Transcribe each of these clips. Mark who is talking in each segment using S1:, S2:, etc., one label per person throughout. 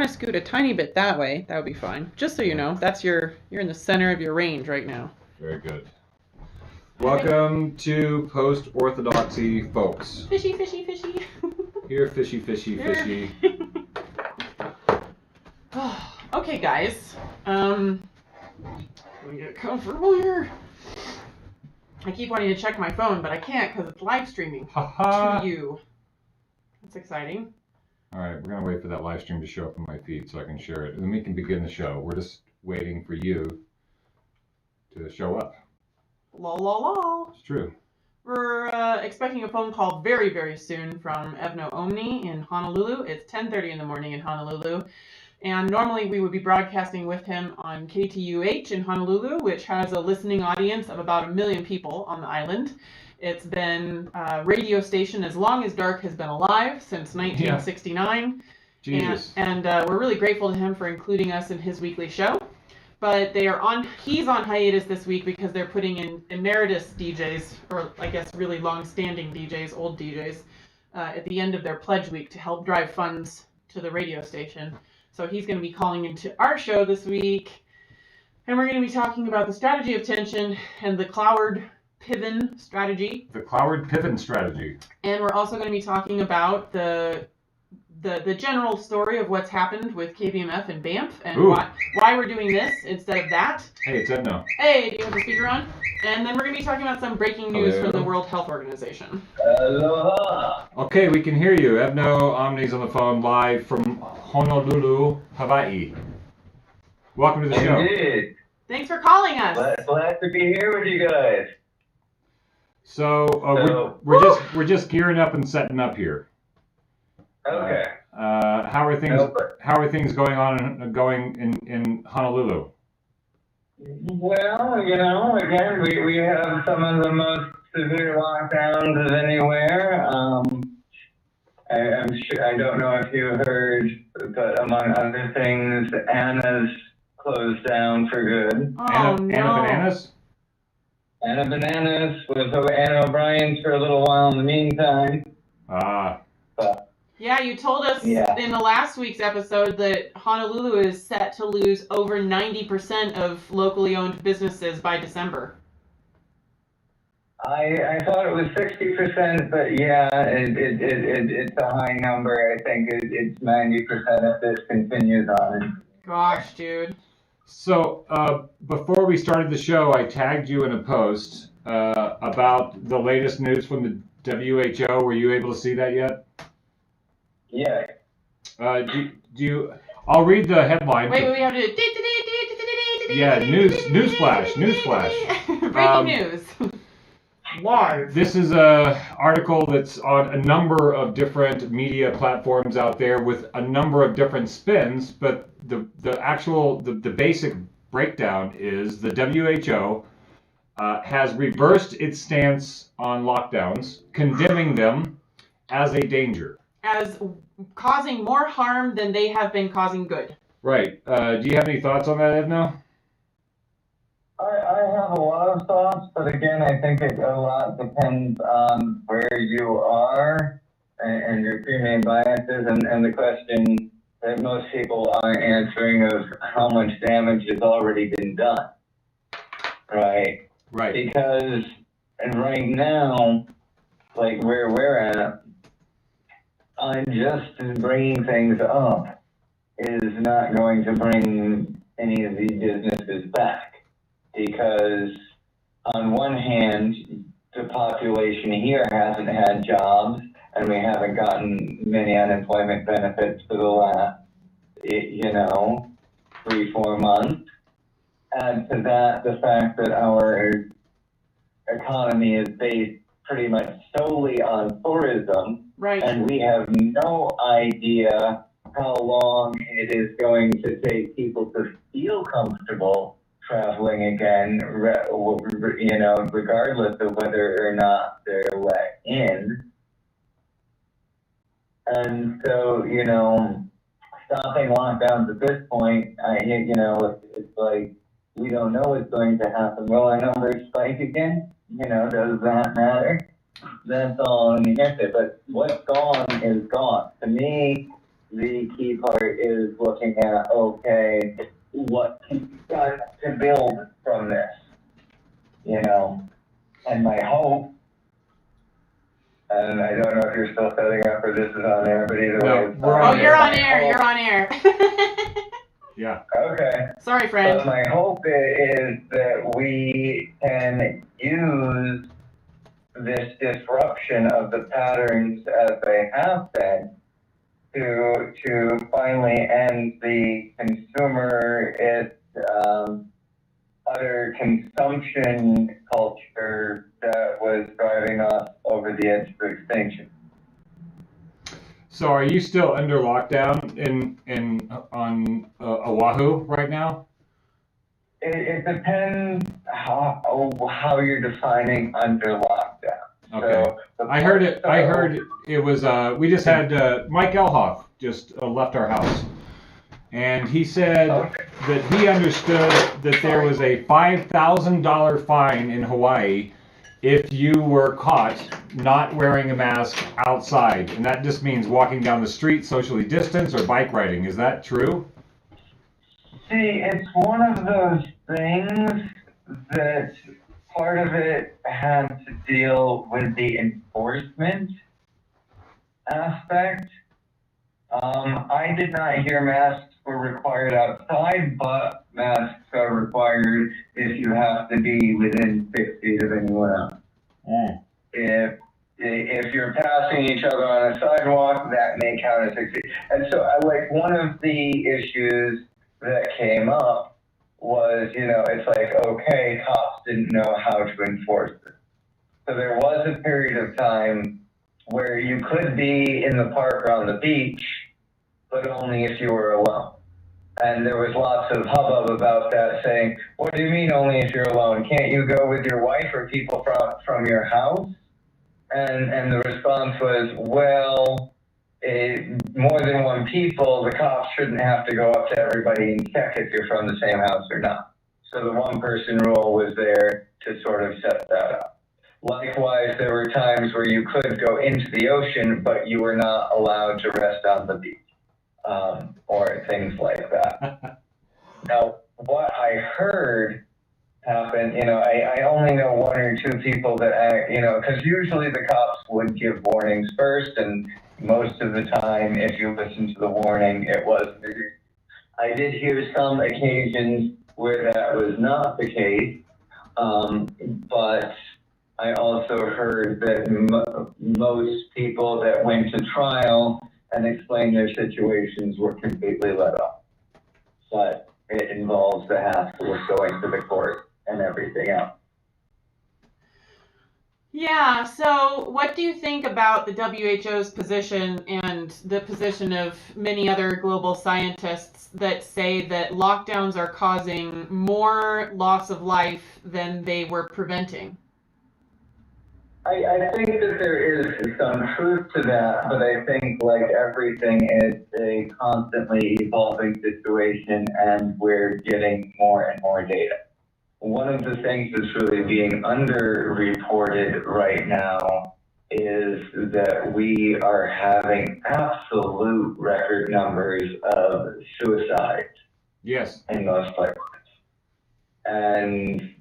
S1: want to scoot a tiny bit that way, that would be fine. Just so you know, you're in the center of your range right now.
S2: Very good. Welcome to Post-Orthodoxy, folks.
S1: Fishy, fishy, fishy.
S2: Here, fishy, fishy, fishy.
S1: Okay, guys. Let me get comfortable here. I keep wanting to check my phone, but I can't because it's live streaming to you. That's exciting.
S2: All right, we're going to wait for that live stream to show up in my feed so I can share it. And then we can begin the show. We're just waiting for you to show up.
S1: Lol, lol, lol.
S2: It's true.
S1: We're expecting a phone call very, very soon from Evno Omni in Honolulu. It's 10:30 in the morning in Honolulu. And normally we would be broadcasting with him on KTUH in Honolulu, which has a listening audience of about 1 million people on the island. It's been a radio station as long as Dark has been alive, since 1969.
S2: Yeah. Jesus.
S1: And we're really grateful to him for including us in his weekly show. But he's on hiatus this week because they're putting in emeritus DJs, or I guess really long-standing DJs, old DJs, at the end of their pledge week to help drive funds to the radio station. So he's going to be calling into our show this week, and we're going to be talking about the strategy of tension and the Cloward Piven strategy.
S2: The Cloward Piven strategy.
S1: And we're also going to be talking about the general story of what's happened with KBMF and Banff, and why we're doing this instead of that.
S2: Hey, it's Edno.
S1: Hey, do you have the speaker on? And then we're going to be talking about some breaking news from the World Health Organization.
S3: Aloha.
S2: Okay, we can hear you. Evno Omni's on the phone live from Honolulu, Hawaii. Welcome to the show.
S3: Indeed.
S1: Thanks for calling us.
S3: Glad to be here with you guys.
S2: So we're just gearing up and setting up here.
S3: Okay.
S2: How are things going in Honolulu?
S3: Well, again, we have some of the most severe lockdowns of anywhere. I'm sure, I don't know if you heard, but among other things, Anna's closed down for good.
S1: Oh, no.
S2: Anna Bananas?
S3: Anna Bananas was over Anna O'Brien's for a little while in the meantime.
S1: Yeah, you told us in the last week's episode that Honolulu is set to lose over 90% of locally owned businesses by December.
S3: I thought it was 60%, but yeah, it's a high number. I think it's 90% if this continues on.
S1: Gosh, dude.
S2: So before we started the show, I tagged you in a post about the latest news from the WHO. Were you able to see that yet?
S3: Yeah.
S2: Do you? I'll read the headline.
S1: Wait, we have to do.
S2: Yeah, newsflash.
S1: Breaking news. Live.
S2: This is a article that's on a number of different media platforms out there with a number of different spins, but the basic breakdown is the WHO has reversed its stance on lockdowns, condemning them as a danger.
S1: As causing more harm than they have been causing good.
S2: Right. Do you have any thoughts on that, Edno?
S3: I have a lot of thoughts, but again, I think a lot depends on where you are and your pre-made biases and the question that most people aren't answering of how much damage has already been done. Right?
S2: Right.
S3: Because right now, like where we're at, just bringing things up is not going to bring any of these businesses back. Because on one hand, the population here hasn't had jobs, and we haven't gotten many unemployment benefits for the last, 3-4 months. Add to that the fact that our economy is based pretty much solely on tourism,
S1: right?
S3: And we have no idea how long it is going to take people to feel comfortable traveling again, regardless of whether or not they're let in. And so, stopping lockdowns at this point, it's like, we don't know what's going to happen. Will our numbers spike again? Does that matter? That's all I mean. But what's gone is gone. To me, the key part is looking at, okay, what can be done to build from this, you know? And my hope, and I don't know if you're still setting up or this is on air, but either
S2: No,
S3: way, it's
S2: we're
S3: fine.
S2: on
S1: Oh, you're
S2: air.
S1: on air. You're on air.
S2: Yeah.
S3: Okay.
S1: Sorry, friend.
S3: But my hope is that we can use this disruption of the patterns as they have been to finally end the consumer utter consumption culture that was driving us over the edge of extinction.
S2: So are you still under lockdown on Oahu right now?
S3: It depends how you're defining under lockdown.
S2: Okay.
S3: So
S2: I heard it was we just had Mike Elhoff just left our house, and he said that he understood that there was a $5,000 fine in Hawaii if you were caught not wearing a mask outside, and that just means walking down the street socially distanced or bike riding. Is that true?
S3: See, it's one of those things that part of it had to deal with the enforcement aspect. I did not hear masks were required outside, but masks are required if you have to be within 6 feet of anyone else. If you're passing each other on a sidewalk, that may count as 6 feet. And so, like, one of the issues that came up was, it's like, okay, cops didn't know how to enforce it. So there was a period of time where you could be in the park or on the beach, but only if you were alone. And there was lots of hubbub about that, saying, what do you mean only if you're alone? Can't you go with your wife or people from your house? And the response was, well, more than one people, the cops shouldn't have to go up to everybody and check if you're from the same house or not. So the one person rule was there to sort of set that up. Likewise, there were times where you could go into the ocean, but you were not allowed to rest on the beach, or things like that. Now, what I heard happen, I only know one or two people that, because usually the cops would give warnings first, and most of the time, if you listen to the warning, it was. I did hear some occasions where that was not the case, but I also heard that most people that went to trial and explained their situations were completely let off. But it involves the hassle of going to the court and everything else.
S1: Yeah, so what do you think about the WHO's position and the position of many other global scientists that say that lockdowns are causing more loss of life than they were preventing?
S3: I think that there is some truth to that, but I think, like everything, it's a constantly evolving situation, and we're getting more and more data. One of the things that's really being underreported right now is that we are having absolute record numbers of suicides.
S2: Yes.
S3: In most places. And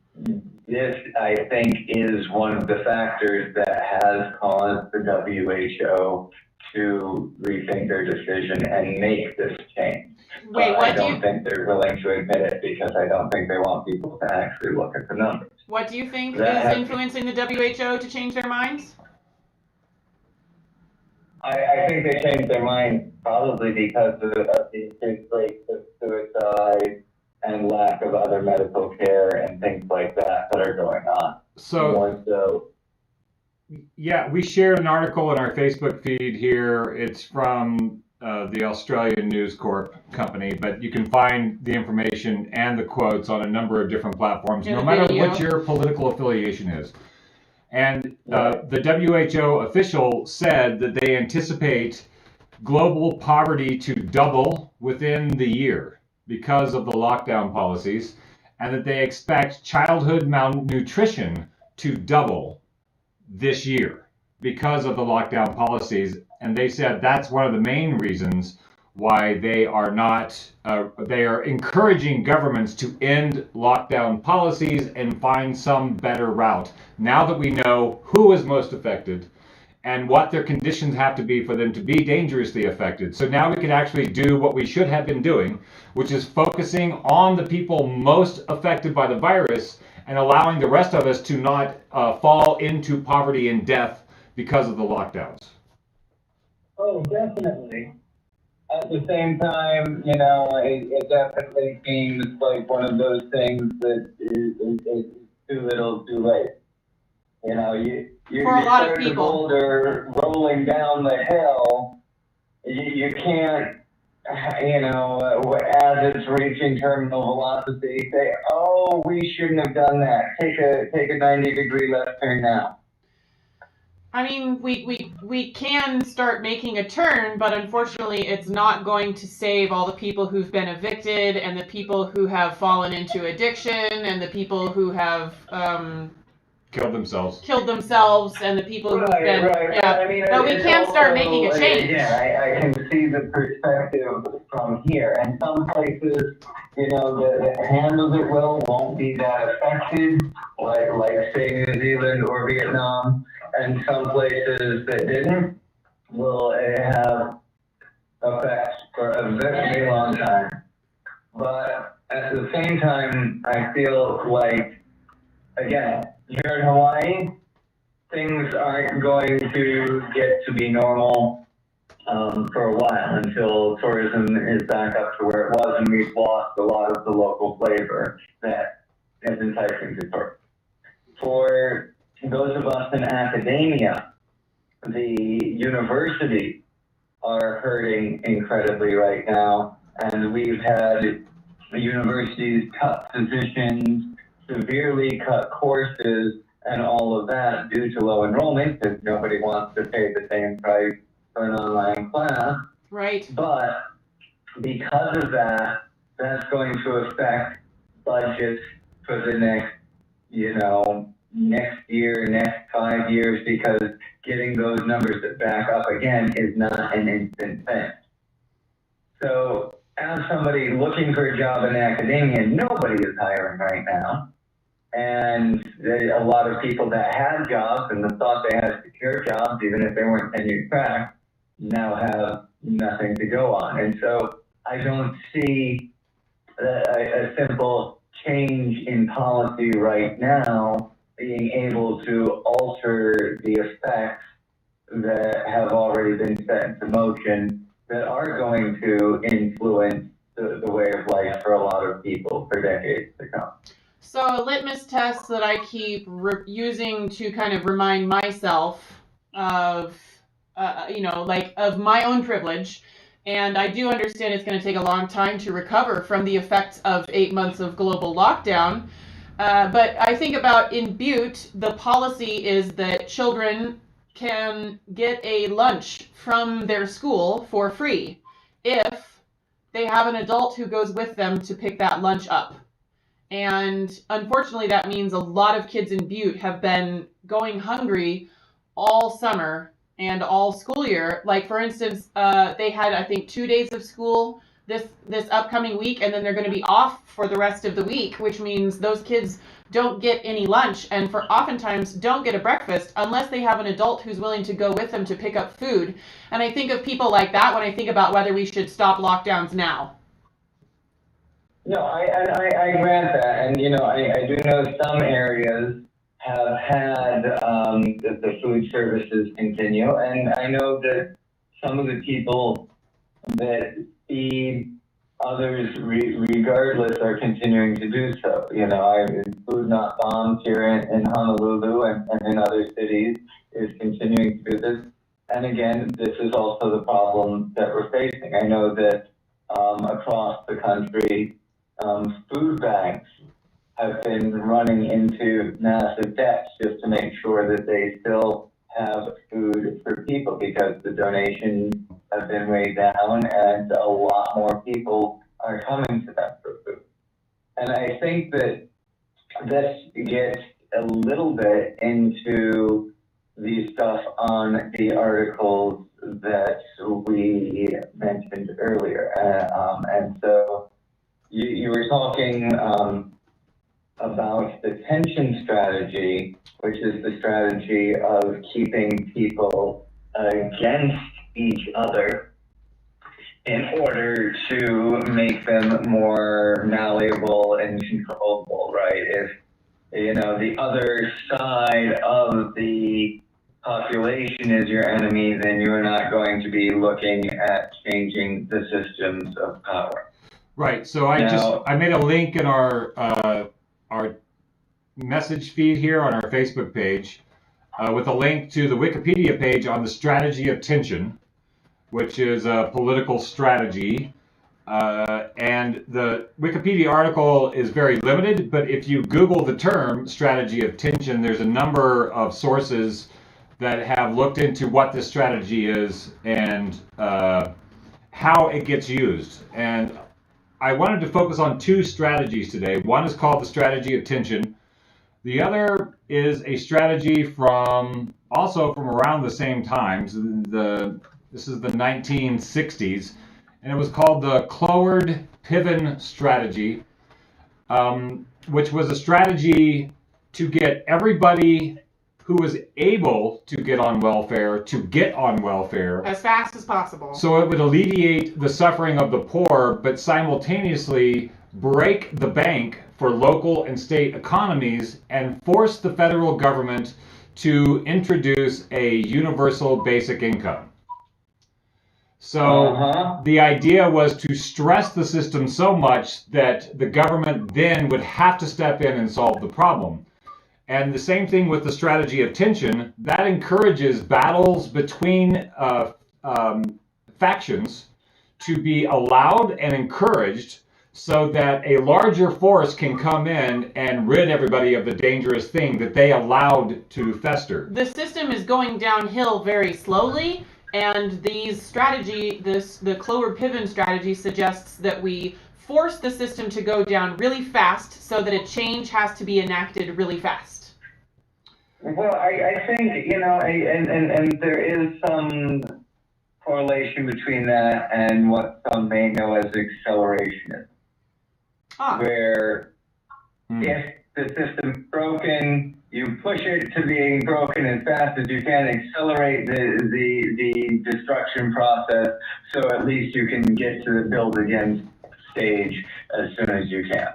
S3: this, I think, is one of the factors that has caused the WHO to rethink their decision and make this change.
S1: Wait,
S3: I don't think they're willing to admit it because I don't think they want people to actually look at the numbers.
S1: What do you think is influencing the WHO to change their minds?
S3: I think they changed their mind probably because of the increased rates of suicide and lack of other medical care and things like that are going on. So,
S2: yeah, we shared an article in our Facebook feed here. It's from the Australian News Corp company, but you can find the information and the quotes on a number of different platforms, no matter what your political affiliation is. And the WHO official said that they anticipate global poverty to double within the year because of the lockdown policies, and that they expect childhood malnutrition to double this year because of the lockdown policies. And they said that's one of the main reasons why they are not, they are encouraging governments to end lockdown policies and find some better route. Now that we know who is most affected and what their conditions have to be for them to be dangerously affected. So now we can actually do what we should have been doing, which is focusing on the people most affected by the virus and allowing the rest of us to not fall into poverty and death because of the lockdowns.
S3: Oh, definitely. At the same time, it definitely seems like one of those things that is too little, too late.
S1: For a
S3: You
S1: lot of
S3: start the
S1: people.
S3: boulder rolling down the hill. You can't, as it's reaching terminal velocity, say, "Oh, we shouldn't have done that. Take a 90-degree left turn now."
S1: I mean, we can start making a turn, but unfortunately it's not going to save all the people who've been evicted and the people who have fallen into addiction and the people who have
S2: Killed themselves.
S1: And the people who've
S3: Right,
S1: been,
S3: right.
S1: yeah.
S3: I mean,
S1: But we
S3: it's
S1: can start
S3: also,
S1: making a change.
S3: again, I can see the perspective from here. And some places, that handles it well won't be that affected, like say New Zealand or Vietnam. And some places that didn't will have effects for a very long time. But at the same time, I feel like, again, here in Hawaii, things aren't going to get to be normal for a while until tourism is back up to where it was, and we've lost a lot of the local flavor that is enticing to tourists. For those of us in academia, the universities are hurting incredibly right now, and we've had universities cut positions, severely cut courses, and all of that due to low enrollment because nobody wants to pay the same price for an online class.
S1: Right.
S3: But because of that, that's going to affect budgets for the next year, next 5 years, because getting those numbers back up again is not an instant thing. So as somebody looking for a job in academia, nobody is hiring right now. And a lot of people that had jobs and thought they had secure jobs, even if they weren't tenure track, now have nothing to go on. And so I don't see a simple change in policy right now being able to alter the effects that have already been set into motion that are going to influence the way of life for a lot of people for decades to come.
S1: So a litmus test that I keep using to kind of remind myself of, of my own privilege. And I do understand it's going to take a long time to recover from the effects of 8 months of global lockdown. But I think about in Butte, the policy is that children can get a lunch from their school for free if they have an adult who goes with them to pick that lunch up. And unfortunately, that means a lot of kids in Butte have been going hungry all summer and all school year. Like, for instance, they had, I think, 2 days of school this upcoming week, and then they're going to be off for the rest of the week, which means those kids don't get any lunch and for oftentimes don't get a breakfast unless they have an adult who's willing to go with them to pick up food. And I think of people like that when I think about whether we should stop lockdowns now.
S3: No, I grant that, and I do know some areas have had the food services continue, and I know that some of the people that feed others regardless are continuing to do so. Food Not Bombs here in Honolulu and in other cities is continuing to do this. And again, this is also the problem that we're facing. I know that across the country, food banks have been running into massive debts just to make sure that they still have food for people because the donations have been way down and a lot more people are coming to them for food. And I think that this gets a little bit into the stuff on the articles that we mentioned earlier. And so you were talking about the tension strategy, which is the strategy of keeping people against each other in order to make them more malleable and controllable, right? If, you know, the other side of the population is your enemy, then you're not going to be looking at changing the systems of power.
S2: Right. So I made a link in our message feed here on our Facebook page with a link to the Wikipedia page on the strategy of tension, which is a political strategy. And the Wikipedia article is very limited, but if you Google the term strategy of tension, there's a number of sources that have looked into what this strategy is and how it gets used. And I wanted to focus on two strategies today. One is called the strategy of tension. The other is a strategy from around the same times. This is the 1960s, and it was called the Cloward-Piven strategy, which was a strategy to get everybody who was able to get on welfare
S1: as fast as possible.
S2: So it would alleviate the suffering of the poor, but simultaneously break the bank for local and state economies and force the federal government to introduce a universal basic income. So the idea was to stress the system so much that the government then would have to step in and solve the problem. And the same thing with the strategy of tension, that encourages battles between factions to be allowed and encouraged so that a larger force can come in and rid everybody of the dangerous thing that they allowed to fester.
S1: The system is going downhill very slowly, and the Cloward-Piven strategy suggests that we force the system to go down really fast so that a change has to be enacted really fast.
S3: Well, I think, you know, and there is some correlation between that and what some may know as acceleration. Where if the system's broken, you push it to being broken as fast as you can, accelerate the destruction process, so at least you can get to the build again stage as soon as you can.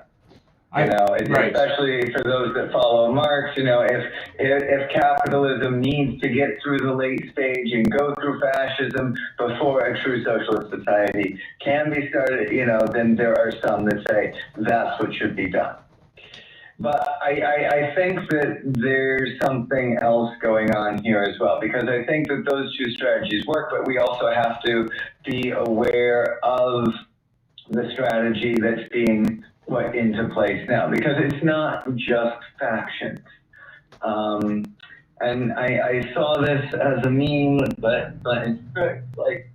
S3: You know,
S2: right.
S3: Especially for those that follow Marx, you know, if capitalism needs to get through the late stage and go through fascism before a true socialist society can be started, you know, then there are some that say that's what should be done. But I think that there's something else going on here as well, because I think that those two strategies work, but we also have to be aware of the strategy that's being put into place now, because it's not just factions. And I saw this as a meme, but it's like,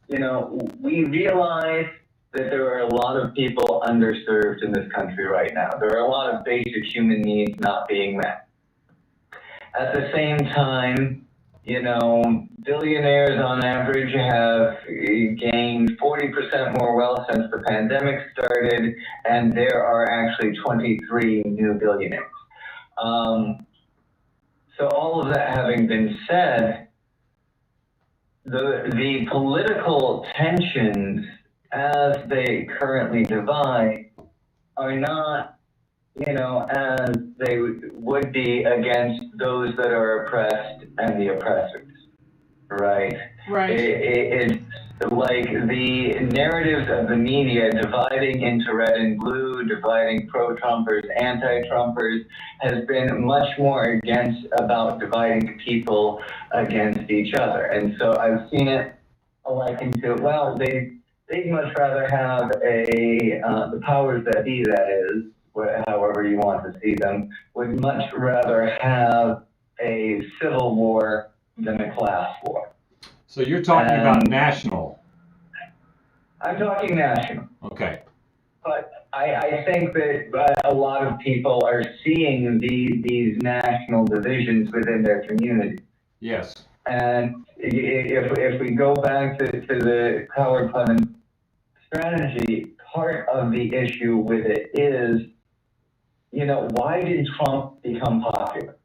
S3: you know, we realize that there are a lot of people underserved in this country right now. There are a lot of basic human needs not being met. At the same time, you know, billionaires on average have gained 40% more wealth since the pandemic started, and there are actually 23 new billionaires. So all of that having been said, the political tensions as they currently divide are not, you know, as they would be against those that are oppressed and the oppressors, right?
S1: Right.
S3: It's like the narratives of the media dividing into red and blue, dividing pro-Trumpers, anti-Trumpers, has been much more about dividing people against each other. And so I've seen it likened to, well, they'd much rather have the powers that be, that is, however you want to see them, would much rather have a civil war than a class war.
S2: So you're talking about national.
S3: I'm talking national.
S2: Okay.
S3: But I think that a lot of people are seeing these national divisions within their community.
S2: Yes.
S3: And if we go back to the Howard Clemens strategy, part of the issue with it is, why did Trump become popular?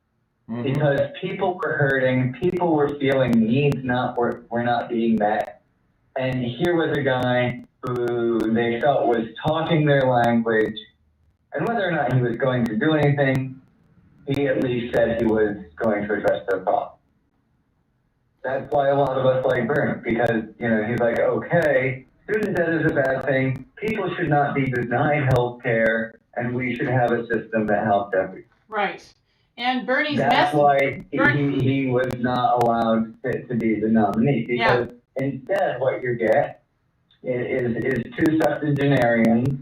S3: Mm-hmm. Because people were hurting, people were feeling needs were not being met, and here was a guy who they felt was talking their language, and whether or not he was going to do anything, he at least said he was going to address their problem. That's why a lot of us like Bernie, because, he's like, okay, student debt is a bad thing, people should not be denied health care, and we should have a system that helps everyone.
S1: Right. And Bernie's
S3: That's why he was not allowed to be the nominee, because instead what you get is two septuagenarians,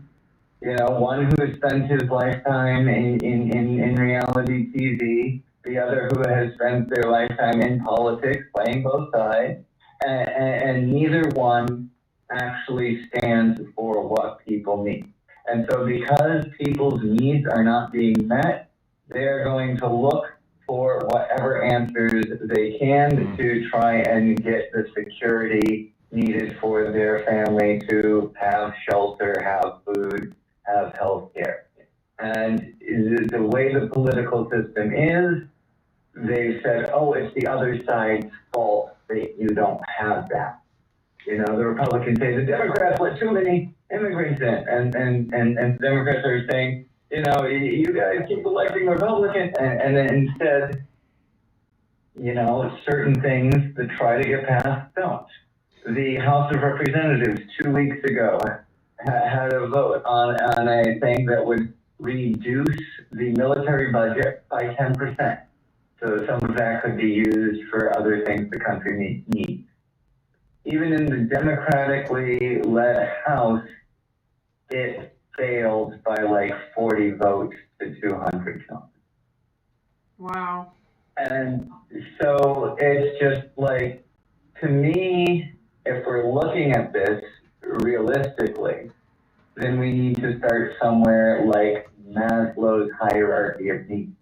S3: one who has spent his lifetime in reality TV, the other who has spent their lifetime in politics, playing both sides, and neither one actually stands for what people need. And so because people's needs are not being met, they're going to look for whatever answers they can to try and get the security needed for their family to have shelter, have food, have health care. And the way the political system is, they said, oh, it's the other side's fault that you don't have that. The Republicans say the Democrats let too many immigrants in, and the Democrats are saying, you guys keep electing Republicans, and then instead, certain things that try to get passed don't. The House of Representatives 2 weeks ago had a vote on a thing that would reduce the military budget by 10%. So some of that could be used for other things the country needs. Even in the democratically led House, it failed by like 40 votes to 200 something.
S1: Wow.
S3: And so it's just like, to me, if we're looking at this realistically, then we need to start somewhere like Maslow's hierarchy of needs.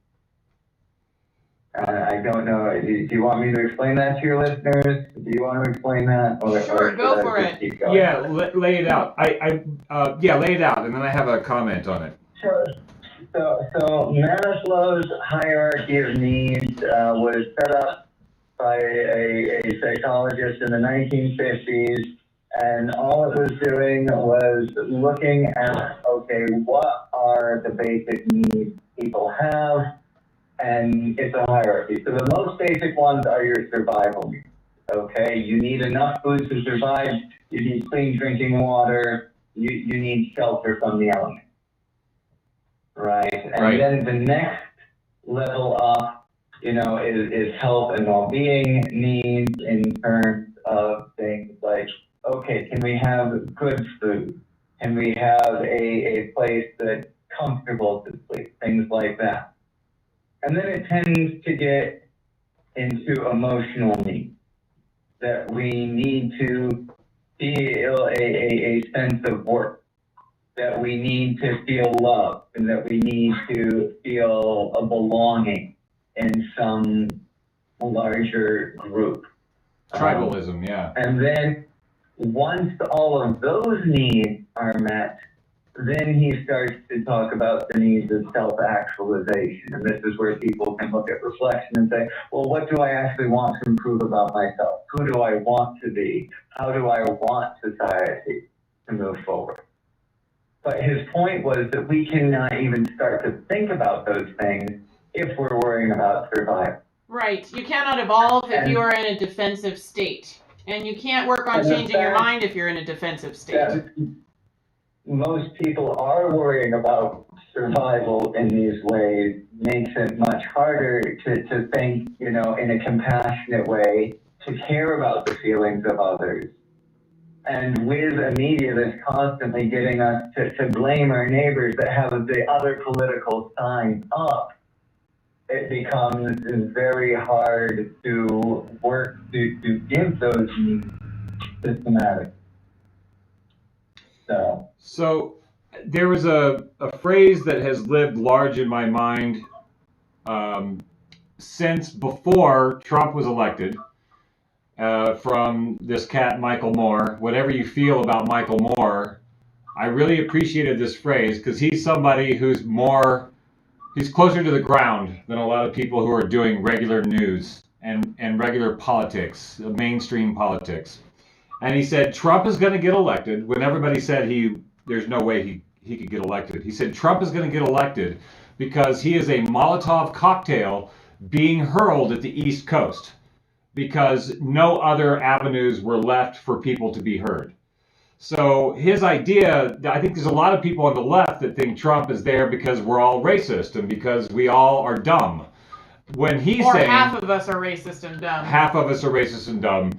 S3: I don't know. Do you want me to explain that to your listeners? Do you want to explain that?
S1: Sure, go for it.
S2: Yeah, lay it out. Lay it out, and then I have a comment on it.
S3: Sure. So Maslow's hierarchy of needs was set up by a psychologist in the 1950s, and all it was doing was looking at, okay, what are the basic needs people have? And it's a hierarchy. So the most basic ones are your survival needs. Okay, you need enough food to survive. You need clean drinking water. You need shelter from the elements. Right, and then the next level up, is health and well-being needs in terms of things like, okay, can we have good food? Can we have a place that's comfortable to sleep? Things like that. And then it tends to get into emotional needs, that we need to feel a sense of worth, that we need to feel love, and that we need to feel a belonging in some larger group.
S2: Tribalism, yeah.
S3: And then once all of those needs are met, then he starts to talk about the needs of self-actualization. And this is where people can look at reflection and say, well, what do I actually want to improve about myself? Who do I want to be? How do I want society to move forward? But his point was that we cannot even start to think about those things if we're worrying about survival.
S1: Right. You cannot evolve if you are in a defensive state. And you can't work on changing your mind if you're in a defensive state.
S3: Most people are worrying about survival in these ways makes it much harder to think, in a compassionate way, to care about the feelings of others. And with a media that's constantly getting us to blame our neighbors that have the other political signs up, it becomes very hard to work to give those needs systematic.
S2: So there was a phrase that has lived large in my mind since before Trump was elected, from this cat, Michael Moore. Whatever you feel about Michael Moore, I really appreciated this phrase because he's somebody he's closer to the ground than a lot of people who are doing regular news and regular politics, mainstream politics. And he said Trump is going to get elected when everybody said there's no way he could get elected. He said Trump is going to get elected because he is a Molotov cocktail being hurled at the East Coast because no other avenues were left for people to be heard. So his idea, I think there's a lot of people on the left that think Trump is there because we're all racist and because we all are dumb. When he's saying
S1: half of us are racist and dumb.
S2: Half of us are racist and dumb.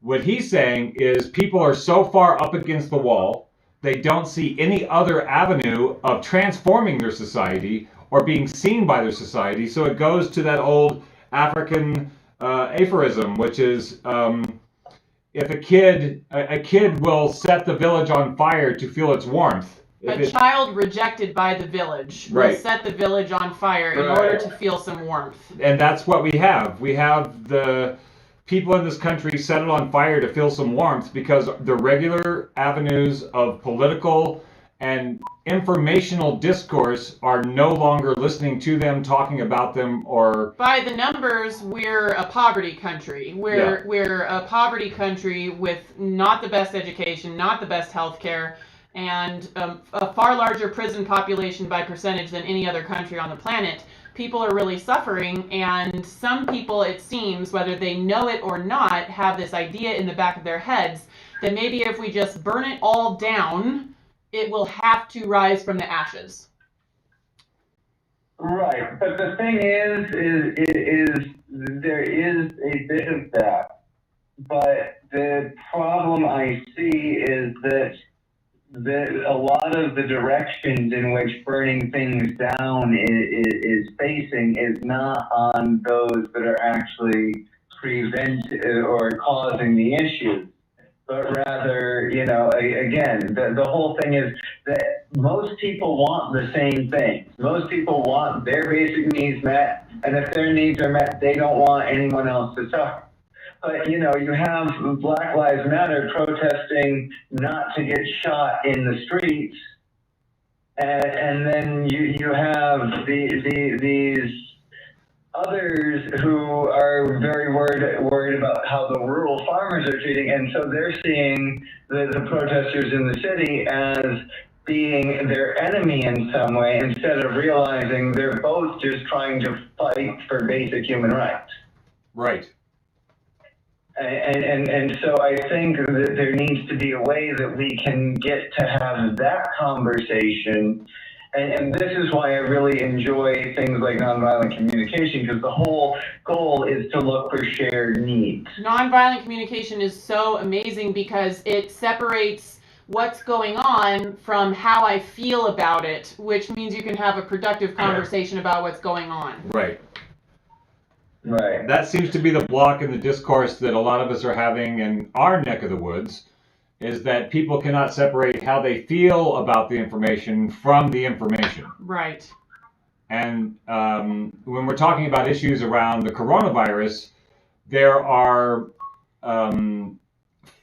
S2: What he's saying is people are so far up against the wall, they don't see any other avenue of transforming their society or being seen by their society. So it goes to that old African aphorism, which is if a kid will set the village on fire to feel its warmth.
S1: Child rejected by the village will set the village on fire in order to feel some warmth.
S2: And that's what we have. We have the people in this country set it on fire to feel some warmth because the regular avenues of political and informational discourse are no longer listening to them, talking about them, or...
S1: By the numbers, we're a poverty country. We're a poverty country with not the best education, not the best health care, and a far larger prison population by percentage than any other country on the planet. People are really suffering, and some people, it seems, whether they know it or not, have this idea in the back of their heads that maybe if we just burn it all down, it will have to rise from the ashes.
S3: Right, but the thing is there is a bit of that, but the problem I see is that a lot of the directions in which burning things down is facing is not on those that are actually or causing the issues, but rather, again, the whole thing is that most people want the same thing. Most people want their basic needs met, and if their needs are met, they don't want anyone else to suffer. But, you have Black Lives Matter protesting not to get shot in the streets, and then you have these others who are very worried about how the rural farmers are treating, and so they're seeing the protesters in the city as being their enemy in some way, instead of realizing they're both just trying to fight for basic human rights.
S2: Right.
S3: And so I think that there needs to be a way that we can get to have that conversation. And this is why I really enjoy things like nonviolent communication, because the whole goal is to look for shared needs.
S1: Nonviolent communication is so amazing because it separates what's going on from how I feel about it, which means you can have a productive conversation about what's going on.
S2: Right.
S3: Right.
S2: That seems to be the block in the discourse that a lot of us are having in our neck of the woods, is that people cannot separate how they feel about the information from the information.
S1: Right.
S2: And when we're talking about issues around the coronavirus, there are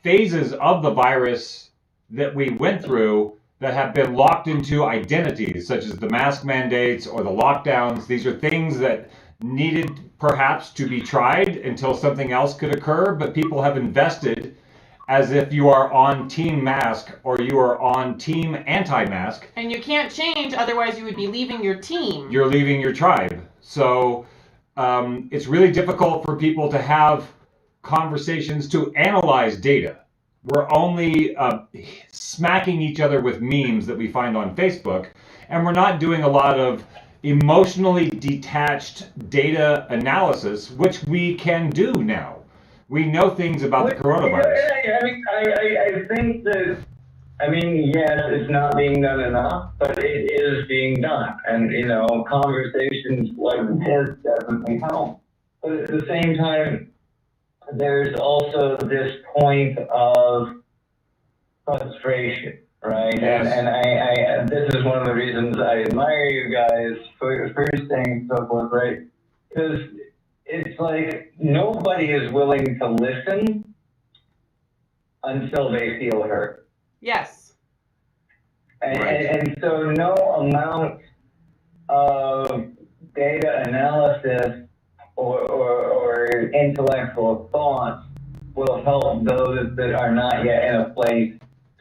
S2: phases of the virus that we went through that have been locked into identities, such as the mask mandates or the lockdowns. These are things that needed perhaps to be tried until something else could occur, but people have invested as if you are on team mask or you are on team anti-mask.
S1: And you can't change, otherwise you would be leaving your team.
S2: You're leaving your tribe. So it's really difficult for people to have conversations to analyze data. We're only smacking each other with memes that we find on Facebook, and we're not doing a lot of emotionally detached data analysis, which we can do now. We know things about the coronavirus.
S3: I think that, yes, it's not being done enough, but it is being done. And, conversations like this definitely help. But at the same time, there's also this point of frustration, right?
S2: Yes.
S3: And I this is one of the reasons I admire you guys for staying so forth, right? Because it's like nobody is willing to listen until they feel hurt.
S1: Yes.
S3: And so no amount of data analysis or intellectual thought will help those that are not yet in a place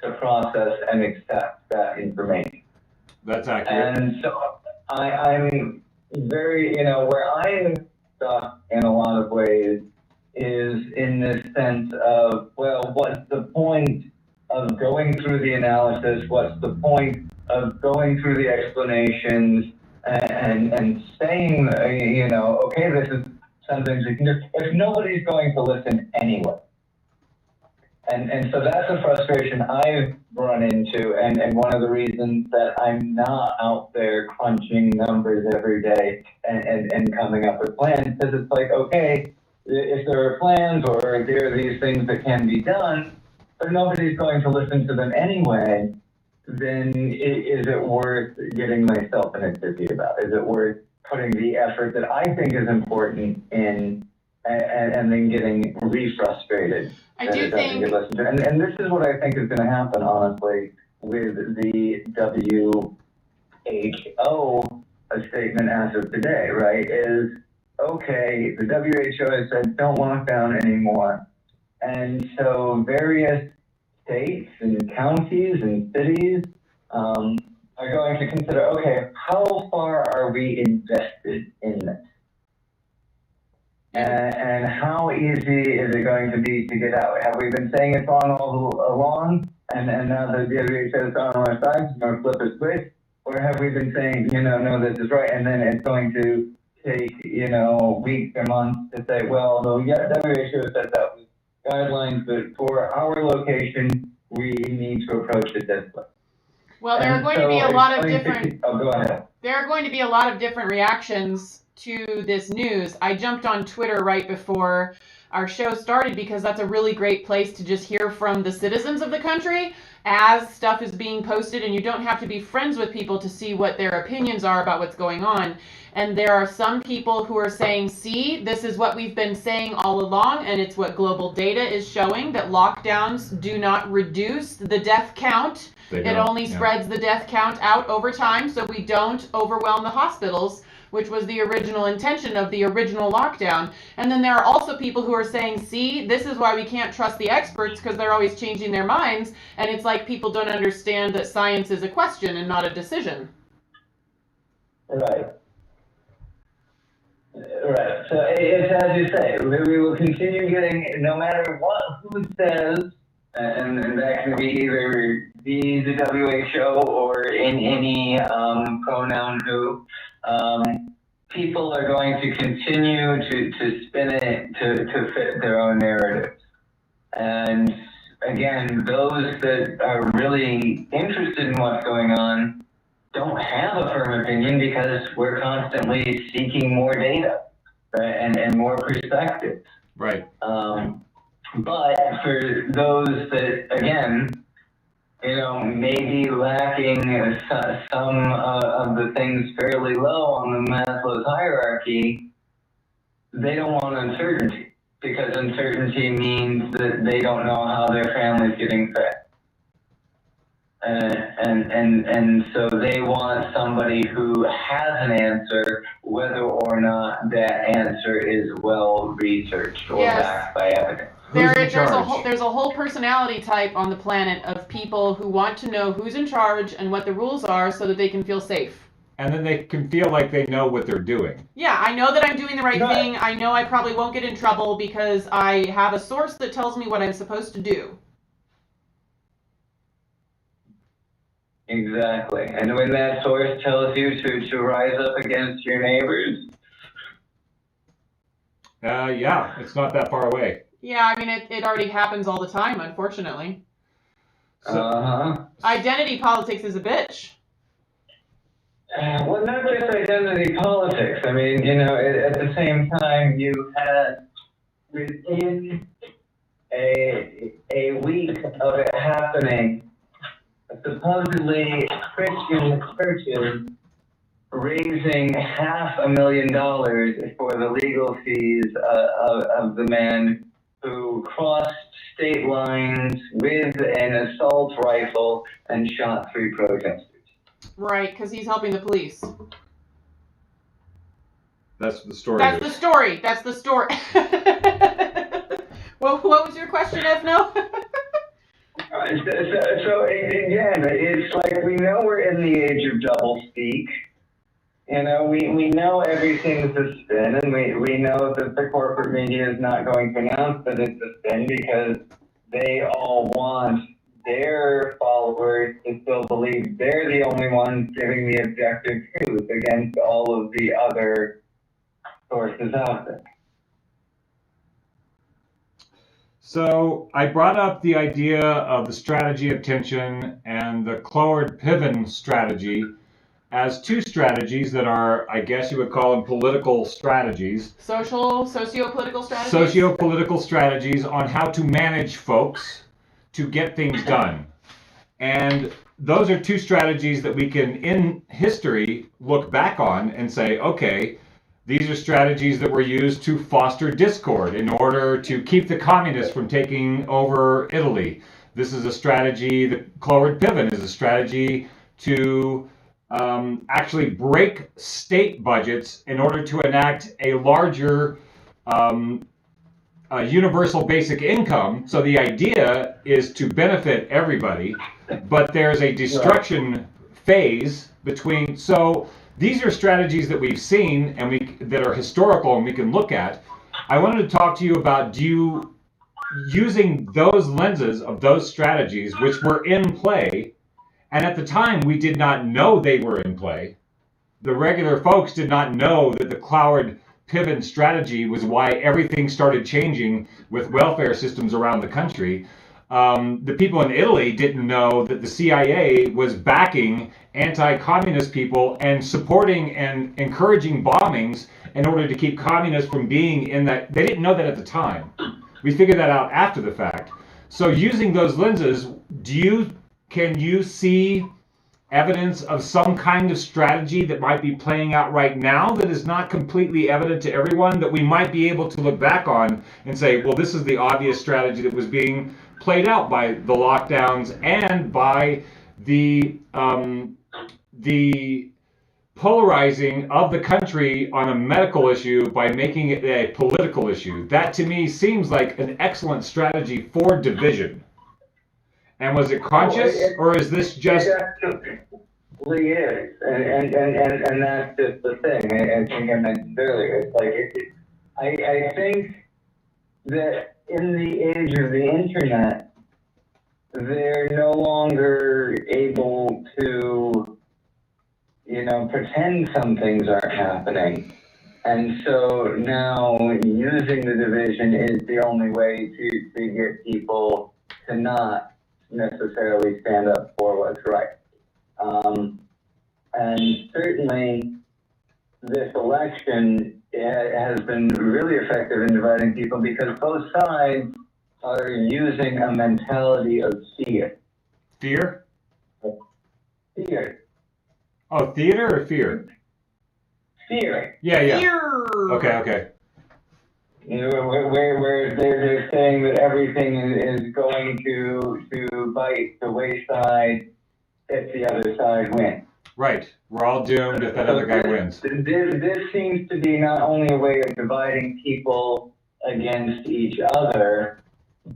S3: to process and accept that information.
S2: That's accurate.
S3: And so I'm very, where I'm stuck in a lot of ways is in this sense of, well, what's the point of going through the analysis? What's the point of going through the explanations and saying, okay, this is something you can do, if nobody's going to listen anyway? And so that's a frustration I've run into, and one of the reasons that I'm not out there crunching numbers every day and coming up with plans, because it's like, okay, if there are plans or if there are these things that can be done, but nobody's going to listen to them anyway, then is it worth getting myself in a tizzy about? Is it worth putting the effort that I think is important in and then getting re-frustrated?
S1: I do think,
S3: and this is what I think is going to happen, honestly, with the WHO statement as of today, right? Is, okay, the WHO has said don't lock down anymore. And so various states and counties and cities are going to consider, okay, how far are we invested in this? And how easy is it going to be to get out? Have we been saying it's wrong all along? And now the WHO says it's on our side, so we're going to flip a switch? Or have we been saying, no, this is right, and then it's going to take, weeks or months to say, well, the WHO said that was guidelines, but for our location, we need to approach it this way.
S1: Well, there are going to be a lot of different.
S3: Oh, go ahead.
S1: There are going to be a lot of different reactions to this news. I jumped on Twitter right before our show started because that's a really great place to just hear from the citizens of the country as stuff is being posted, and you don't have to be friends with people to see what their opinions are about what's going on. And there are some people who are saying, see, this is what we've been saying all along, and it's what global data is showing, that lockdowns do not reduce the death count. It only spreads the death count out over time, so we don't overwhelm the hospitals, which was the original intention of the original lockdown. And then there are also people who are saying, see, this is why we can't trust the experts, because they're always changing their minds. And it's like people don't understand that science is a question and not a decision.
S3: Right. Right. So it's as you say, we will continue getting, no matter what, who says, and that can be either the WHO or in any pronoun who, people are going to continue to spin it to fit their own narratives. And again, those that are really interested in what's going on don't have a firm opinion because we're constantly seeking more data, right? and more perspectives.
S2: Right.
S3: But for those that, again, maybe lacking some of the things fairly low on the Maslow's hierarchy, they don't want uncertainty, because uncertainty means that they don't know how their family's getting fed. And so they want somebody who has an answer, whether or not that answer is well researched or backed by evidence.
S1: There's a whole personality type on the planet of people who want to know who's in charge and what the rules are so that they can feel safe.
S2: And then they can feel like they know what they're doing.
S1: Yeah, I know that I'm doing the right thing. I know I probably won't get in trouble because I have a source that tells me what I'm supposed to do.
S3: Exactly. And when that source tells you to rise up against your neighbors?
S2: Yeah, it's not that far away.
S1: Yeah, I mean, it already happens all the time, unfortunately.
S3: So,
S1: Identity politics is a bitch.
S3: Well, not just identity politics. I mean, at the same time, you had within a week of it happening, supposedly Christian churches raising $500,000 for the legal fees of the man who crossed state lines with an assault rifle and shot 3 protesters.
S1: Right, because he's helping the police.
S2: That's the story.
S1: That's the story. That's the story. Well, what was your question, Ethno?
S3: So again, it's like we know we're in the age of doublespeak. You know, we know everything's a spin, and we know that the corporate media is not going to announce that it's a spin because they all want their followers to still believe they're the only ones giving the objective truth against all of the other sources out there.
S2: So I brought up the idea of the strategy of tension and the Cloward-Piven strategy as 2 strategies that are, I guess you would call them political strategies.
S1: Socio-political strategies?
S2: Socio-political strategies on how to manage folks to get things done. And those are 2 strategies that we can, in history, look back on and say, okay, these are strategies that were used to foster discord in order to keep the communists from taking over Italy. This is a strategy, that Cloward-Piven is a strategy to actually break state budgets in order to enact a larger universal basic income. So the idea is to benefit everybody, but there's a destruction phase between. So these are strategies that we've seen and that are historical and we can look at. I wanted to talk to you about using those lenses of those strategies, which were in play, and at the time we did not know they were in play. The regular folks did not know that the Cloward-Piven strategy was why everything started changing with welfare systems around the country. The people in Italy didn't know that the CIA was backing anti-communist people and supporting and encouraging bombings in order to keep communists from being in that. They didn't know that at the time. We figured that out after the fact. So using those lenses, can you see evidence of some kind of strategy that might be playing out right now that is not completely evident to everyone, that we might be able to look back on and say, well, this is the obvious strategy that was being played out by the lockdowns and by the polarizing of the country on a medical issue by making it a political issue? That to me seems like an excellent strategy for division. And was it conscious, or is this just?
S3: It absolutely is, and that's just the thing. I think I mentioned earlier. It's like I think that in the age of the internet, they're no longer able to, pretend some things aren't happening. And so now using the division is the only way to get people to not necessarily stand up for what's right. And certainly this election has been really effective in dividing people because both sides are using a mentality of fear.
S2: Fear?
S3: Fear.
S2: Oh, theater or fear?
S3: Fear.
S2: Yeah.
S1: Fear.
S2: Okay.
S3: Where they're saying that everything is going to bite the wayside if the other side wins.
S2: Right. We're all doomed if that other guy wins.
S3: This seems to be not only a way of dividing people against each other,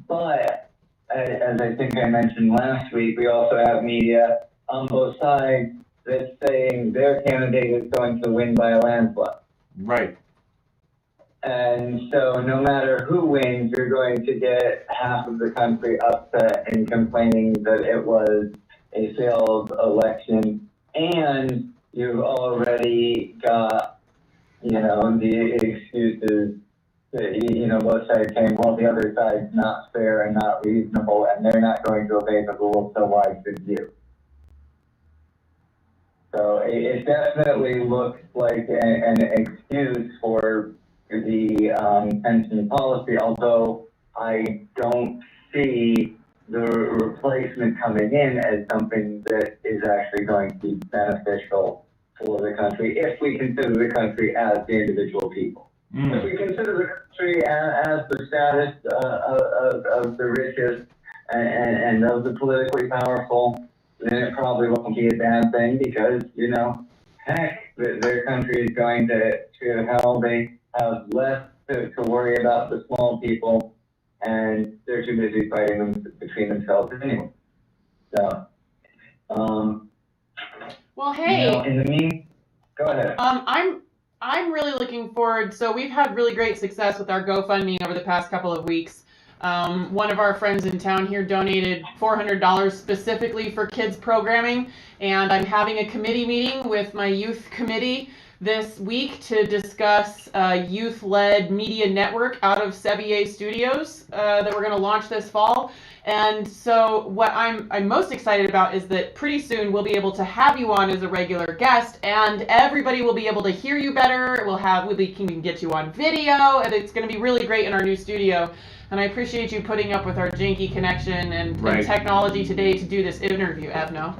S3: but as I think I mentioned last week, we also have media on both sides that's saying their candidate is going to win by a landslide.
S2: Right.
S3: And so no matter who wins, you're going to get half of the country upset and complaining that it was a failed election. And you've already got, the excuses that, both sides saying, well, the other side's not fair and not reasonable, and they're not going to obey the rules, so why should you? So it definitely looks like an excuse for the pension policy, although I don't see the replacement coming in as something that is actually going to be beneficial for the country if we consider the country as the individual people. If we consider the country as the status of the richest and of the politically powerful, then it probably won't be a bad thing because, heck, their country is going to hell. They have less to worry about the small people, and they're too busy fighting them between themselves anyway. So,
S1: well, hey.
S3: In the mean, go ahead.
S1: I'm really looking forward. So we've had really great success with our GoFundMe over the past couple of weeks. One of our friends in town here donated $400 specifically for kids programming, and I'm having a committee meeting with my youth committee this week to discuss a youth-led media network out of Sevier Studios that we're going to launch this fall. And so what I'm most excited about is that pretty soon we'll be able to have you on as a regular guest, and everybody will be able to hear you better. We can get you on video, and it's going to be really great in our new studio. And I appreciate you putting up with our janky connection and technology today to do this interview, Evno.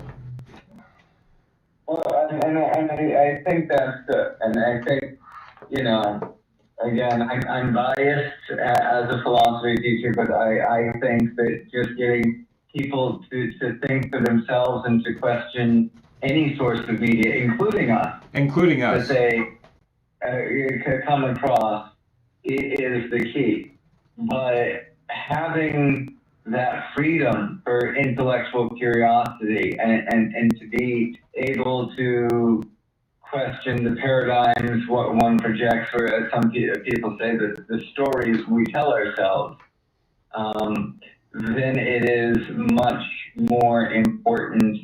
S3: Well, and I think that's good. And I think, again, I'm biased as a philosophy teacher, but I think that just getting people to think for themselves and to question any source of media, including us, that they come across is the key. But having that freedom for intellectual curiosity and to be able to question the paradigms, what one projects, or as some people say, the stories we tell ourselves, then it is much more important.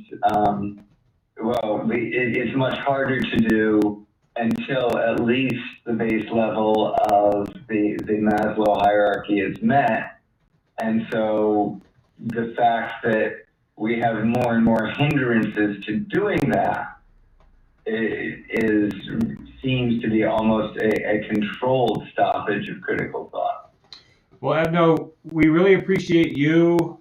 S3: It's much harder to do until at least the base level of the Maslow hierarchy is met. And so the fact that we have more and more hindrances to doing that seems to be almost a controlled stoppage of critical thought.
S2: Well, Evno, we really appreciate you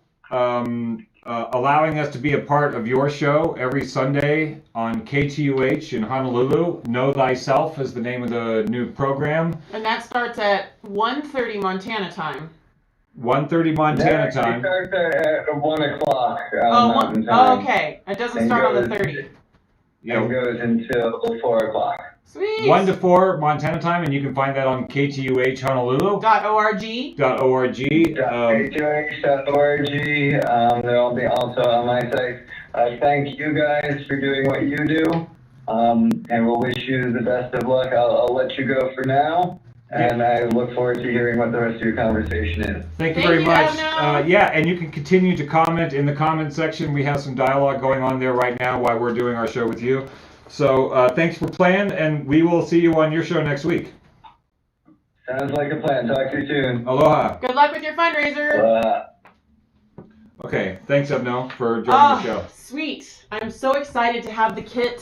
S2: allowing us to be a part of your show every Sunday on KTUH in Honolulu. Know Thyself is the name of the new program.
S1: And that starts at 1:30 Montana time.
S2: 1:30 Montana time.
S3: It starts at 1 o'clock
S1: Mountain time. Oh, okay. It doesn't start on the 30.
S3: It goes until 4 o'clock.
S1: Sweet.
S2: 1 to 4 Montana time, and you can find that on KTUH Honolulu.
S1: .org.
S3: KTUH.org. They'll be also on my site. Thank you guys for doing what you do, and we'll wish you the best of luck. I'll let you go for now. And I look forward to hearing what the rest of your conversation is.
S2: Thank you very much. And you can continue to comment in the comment section. We have some dialogue going on there right now while we're doing our show with you. So thanks for playing, and we will see you on your show next week.
S3: Sounds like a plan. Talk to you soon.
S2: Aloha.
S1: Good luck with your fundraiser.
S2: Okay, thanks, Evno, for joining the show.
S1: Sweet. I'm so excited to have the kit,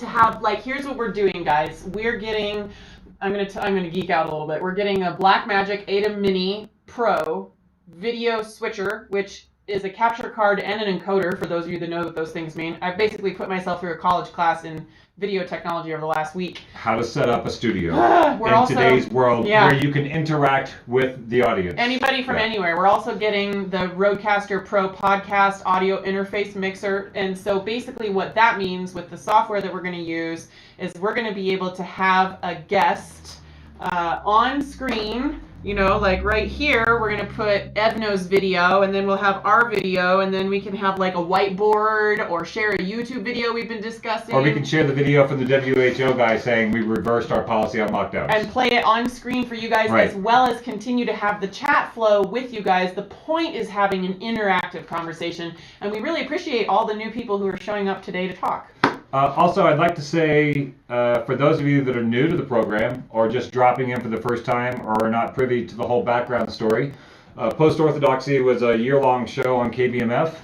S1: here's what we're doing, guys. We're getting... I'm gonna geek out a little bit. We're getting a Blackmagic Ada Mini Pro video switcher, which is a capture card and an encoder, for those of you that know what those things mean. I've basically put myself through a college class in video technology over the last week.
S2: How to set up a studio in today's world where you can interact with the audience.
S1: Anybody from anywhere. We're also getting the Rodecaster Pro podcast audio interface mixer. And so basically what that means with the software that we're going to use is we're going to be able to have a guest on screen. Like right here, we're going to put Evno's video, and then we'll have our video, and then we can have like a whiteboard or share a YouTube video we've been discussing.
S2: Or we can share the video from the WHO guy saying we reversed our policy on lockdowns.
S1: And play it on screen for you guys, as well as continue to have the chat flow with you guys. The point is having an interactive conversation, and we really appreciate all the new people who are showing up today to talk.
S2: Also, I'd like to say, for those of you that are new to the program, or just dropping in for the first time, or are not privy to the whole background story, Post-Orthodoxy was a year-long show on KBMF,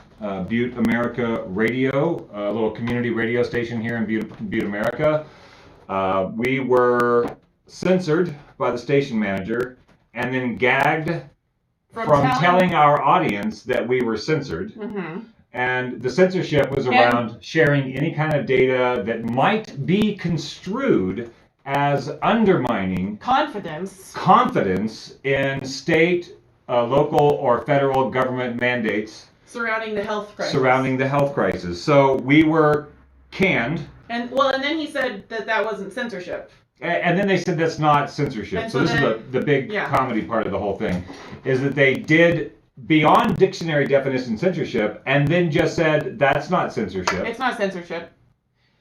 S2: Butte America Radio, a little community radio station here in Butte America. We were censored by the station manager, and then gagged from telling our audience that we were censored.
S1: Mm-hmm.
S2: And the censorship was around sharing any kind of data that might be construed as undermining confidence in state, local, or federal government mandates
S1: surrounding the health crisis.
S2: So we were canned.
S1: And then he said that wasn't censorship.
S2: And then they said that's not censorship. So this is the big comedy part of the whole thing, is that they did beyond dictionary definition censorship, and then just said that's not censorship.
S1: It's not censorship.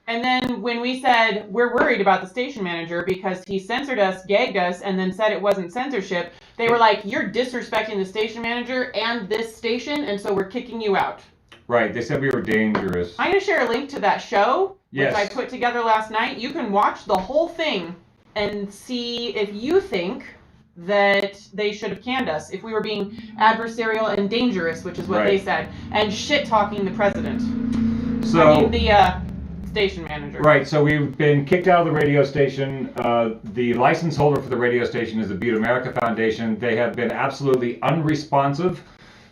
S1: And then when we said we're worried about the station manager because he censored us, gagged us, and then said it wasn't censorship, they were like, you're disrespecting the station manager and this station, and so we're kicking you out.
S2: Right. They said we were dangerous.
S1: I'm going to share a link to that show,
S2: yes,
S1: which I put together last night. You can watch the whole thing and see if you think that they should have canned us, if we were being adversarial and dangerous, which is what they said, and shit-talking the president.
S2: So,
S1: the station manager.
S2: Right, so we've been kicked out of the radio station. The license holder for the radio station is the Butte America Foundation. They have been absolutely unresponsive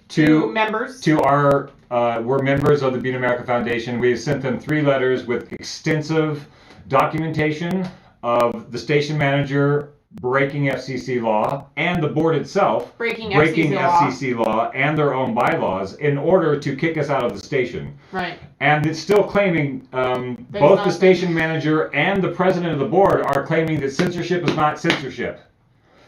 S2: to
S1: members.
S2: To our, we're members of the Butte America Foundation. We've sent them 3 letters with extensive documentation of the station manager breaking FCC law and the board itself breaking FCC law and their own bylaws in order to kick us out of the station.
S1: Right.
S2: And it's still claiming, both the station manager and the president of the board are claiming that censorship is not censorship.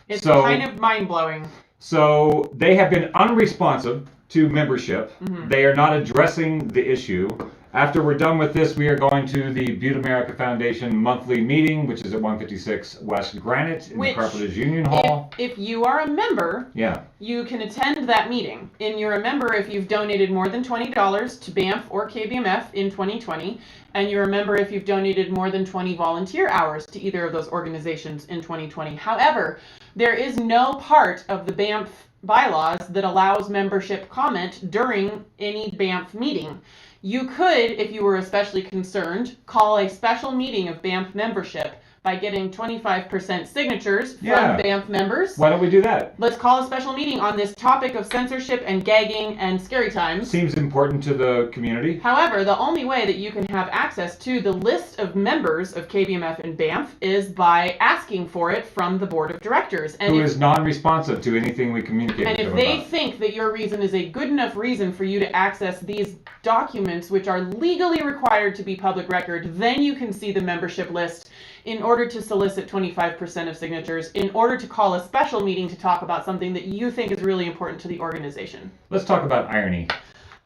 S1: It's kind of mind-blowing.
S2: So they have been unresponsive to membership.
S1: Mm-hmm.
S2: They are not addressing the issue. After we're done with this, we are going to the Butte America Foundation monthly meeting, which is at 156 West Granite in the Carpenters Union Hall.
S1: If you are a member, you can attend that meeting. And you're a member if you've donated more than $20 to BAMF or KBMF in 2020. And you're a member if you've donated more than 20 volunteer hours to either of those organizations in 2020. However, there is no part of the BAMF bylaws that allows membership comment during any BAMF meeting. You could, if you were especially concerned, call a special meeting of BAMF membership by getting 25% signatures from BAMF members.
S2: Why don't we do that?
S1: Let's call a special meeting on this topic of censorship and gagging and scary times.
S2: Seems important to the community.
S1: However, the only way that you can have access to the list of members of KBMF and BAMF is by asking for it from the board of directors. And
S2: who is non-responsive to anything we communicate with them about.
S1: And if they think that your reason is a good enough reason for you to access these documents, which are legally required to be public record, then you can see the membership list in order to solicit 25% of signatures, in order to call a special meeting to talk about something that you think is really important to the organization.
S2: Let's talk about irony.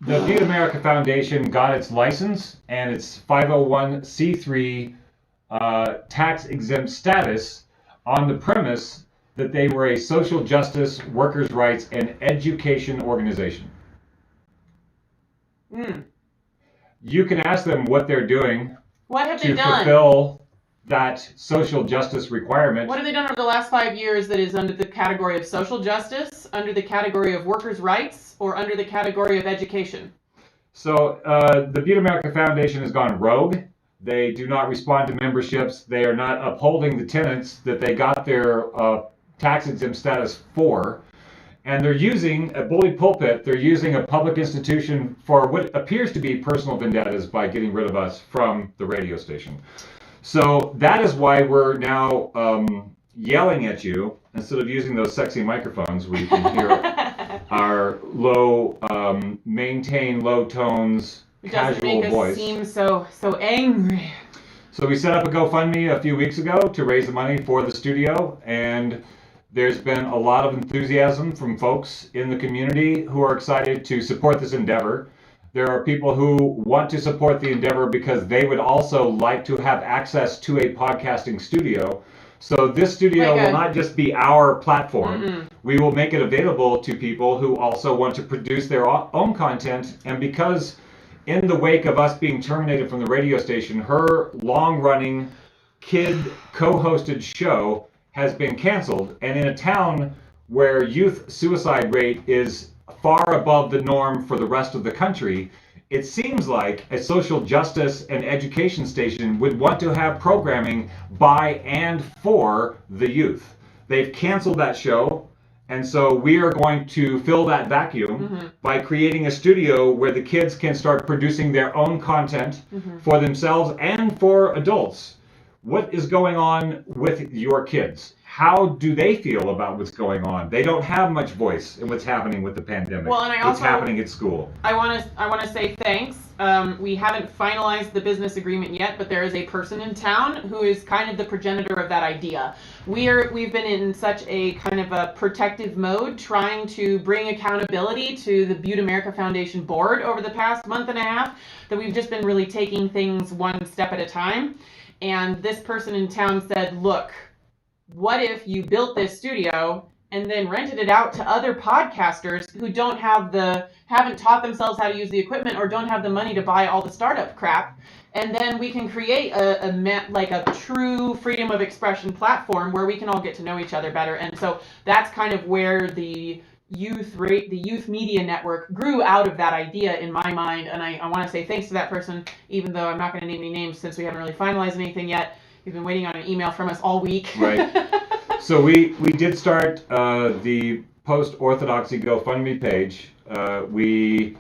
S2: The Butte America Foundation got its license and its 501c3 tax-exempt status on the premise that they were a social justice, workers' rights, and education organization. You can ask them what they're doing to fulfill that social justice requirement.
S1: What have they done over the last 5 years that is under the category of social justice, under the category of workers' rights, or under the category of education? So
S2: the Butte America Foundation has gone rogue. They do not respond to memberships. They are not upholding the tenets that they got their tax-exempt status for. And they're using a bully pulpit. They're using a public institution for what appears to be personal vendettas by getting rid of us from the radio station. So that is why we're now yelling at you instead of using those sexy microphones where you can hear our low, maintain low tones, casual voice.
S1: It doesn't make us seem so angry.
S2: So we set up a GoFundMe a few weeks ago to raise the money for the studio, and there's been a lot of enthusiasm from folks in the community who are excited to support this endeavor. There are people who want to support the endeavor because they would also like to have access to a podcasting studio. So this studio will not just be our platform. We will make it available to people who also want to produce their own content. And because in the wake of us being terminated from the radio station, her long-running kid co-hosted show has been canceled. And in a town where youth suicide rate is far above the norm for the rest of the country, it seems like a social justice and education station would want to have programming by and for the youth. They've canceled that show, And so we are going to fill that vacuum by creating a studio where the kids can start producing their own content for themselves and for adults. What is going on with your kids? How do they feel about what's going on? They don't have much voice in what's happening with the pandemic.
S1: Well, and
S2: what's happening at school.
S1: I want to say thanks. We haven't finalized the business agreement yet, but there is a person in town who is kind of the progenitor of that idea. We've been in such a kind of a protective mode, trying to bring accountability to the Butte America Foundation board over the past month and a half, that we've just been really taking things one step at a time. And this person in town said, look, what if you built this studio and then rented it out to other podcasters who haven't taught themselves how to use the equipment or don't have the money to buy all the startup crap, and then we can create a true freedom of expression platform where we can all get to know each other better. And so that's kind of where the youth media network grew out of that idea in my mind. And I want to say thanks to that person, even though I'm not going to name any names since we haven't really finalized anything yet. We've been waiting on an email from us all week.
S2: Right. So we did start the Post-Orthodoxy GoFundMe page. We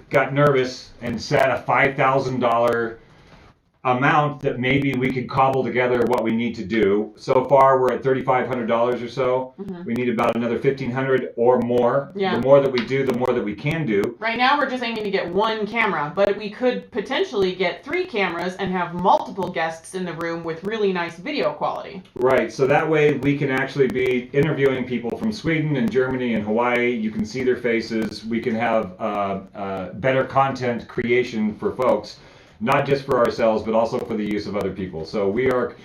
S2: got nervous and set a $5,000 amount that maybe we could cobble together what we need to do. So far, we're at $3,500 or so. We need about another $1,500 or more.
S1: Yeah.
S2: The more that we do, the more that we can do.
S1: Right now, we're just aiming to get one camera, but we could potentially get 3 cameras and have multiple guests in the room with really nice video quality.
S2: Right, so that way we can actually be interviewing people from Sweden and Germany and Hawaii. You can see their faces. We can have better content creation for folks, not just for ourselves, but also for the use of other people. So we are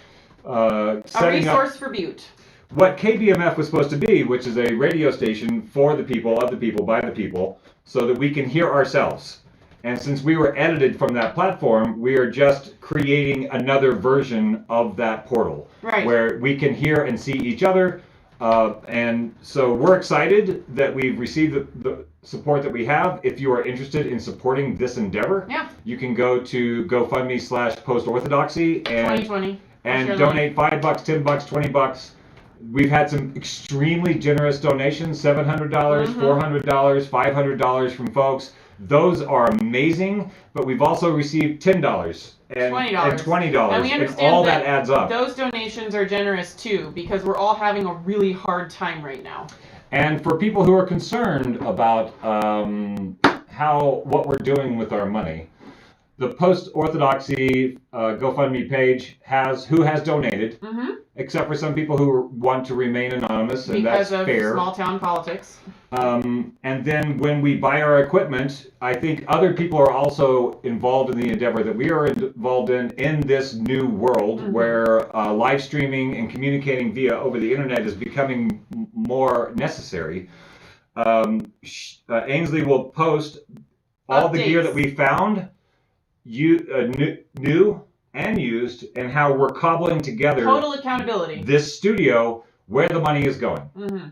S2: setting
S1: a resource for Butte.
S2: What KBMF was supposed to be, which is a radio station for the people, of the people, by the people, so that we can hear ourselves. And since we were edited from that platform, we are just creating another version of that portal,
S1: right,
S2: where we can hear and see each other. And so we're excited that we've received the support that we have. If you are interested in supporting this endeavor, you can go to GoFundMe/Post-Orthodoxy and
S1: 2020
S2: and donate $5, $10, $20. We've had some extremely generous donations: $700, $400, $500 from folks. Those are amazing, but we've also received $10 and $20,
S1: and we understand
S2: and all that adds up.
S1: Those donations are generous too, because we're all having a really hard time right now.
S2: And for people who are concerned about what we're doing with our money, the Post-Orthodoxy GoFundMe page has donated, except for some people who want to remain anonymous, and
S1: because
S2: that's
S1: of
S2: fair.
S1: Small town politics.
S2: And then when we buy our equipment, I think other people are also involved in the endeavor that we are involved in this new world where live streaming and communicating over the internet is becoming more necessary. Ainsley will post all the gear that we found, new and used, and how we're cobbling together
S1: total accountability
S2: this studio, where the money is going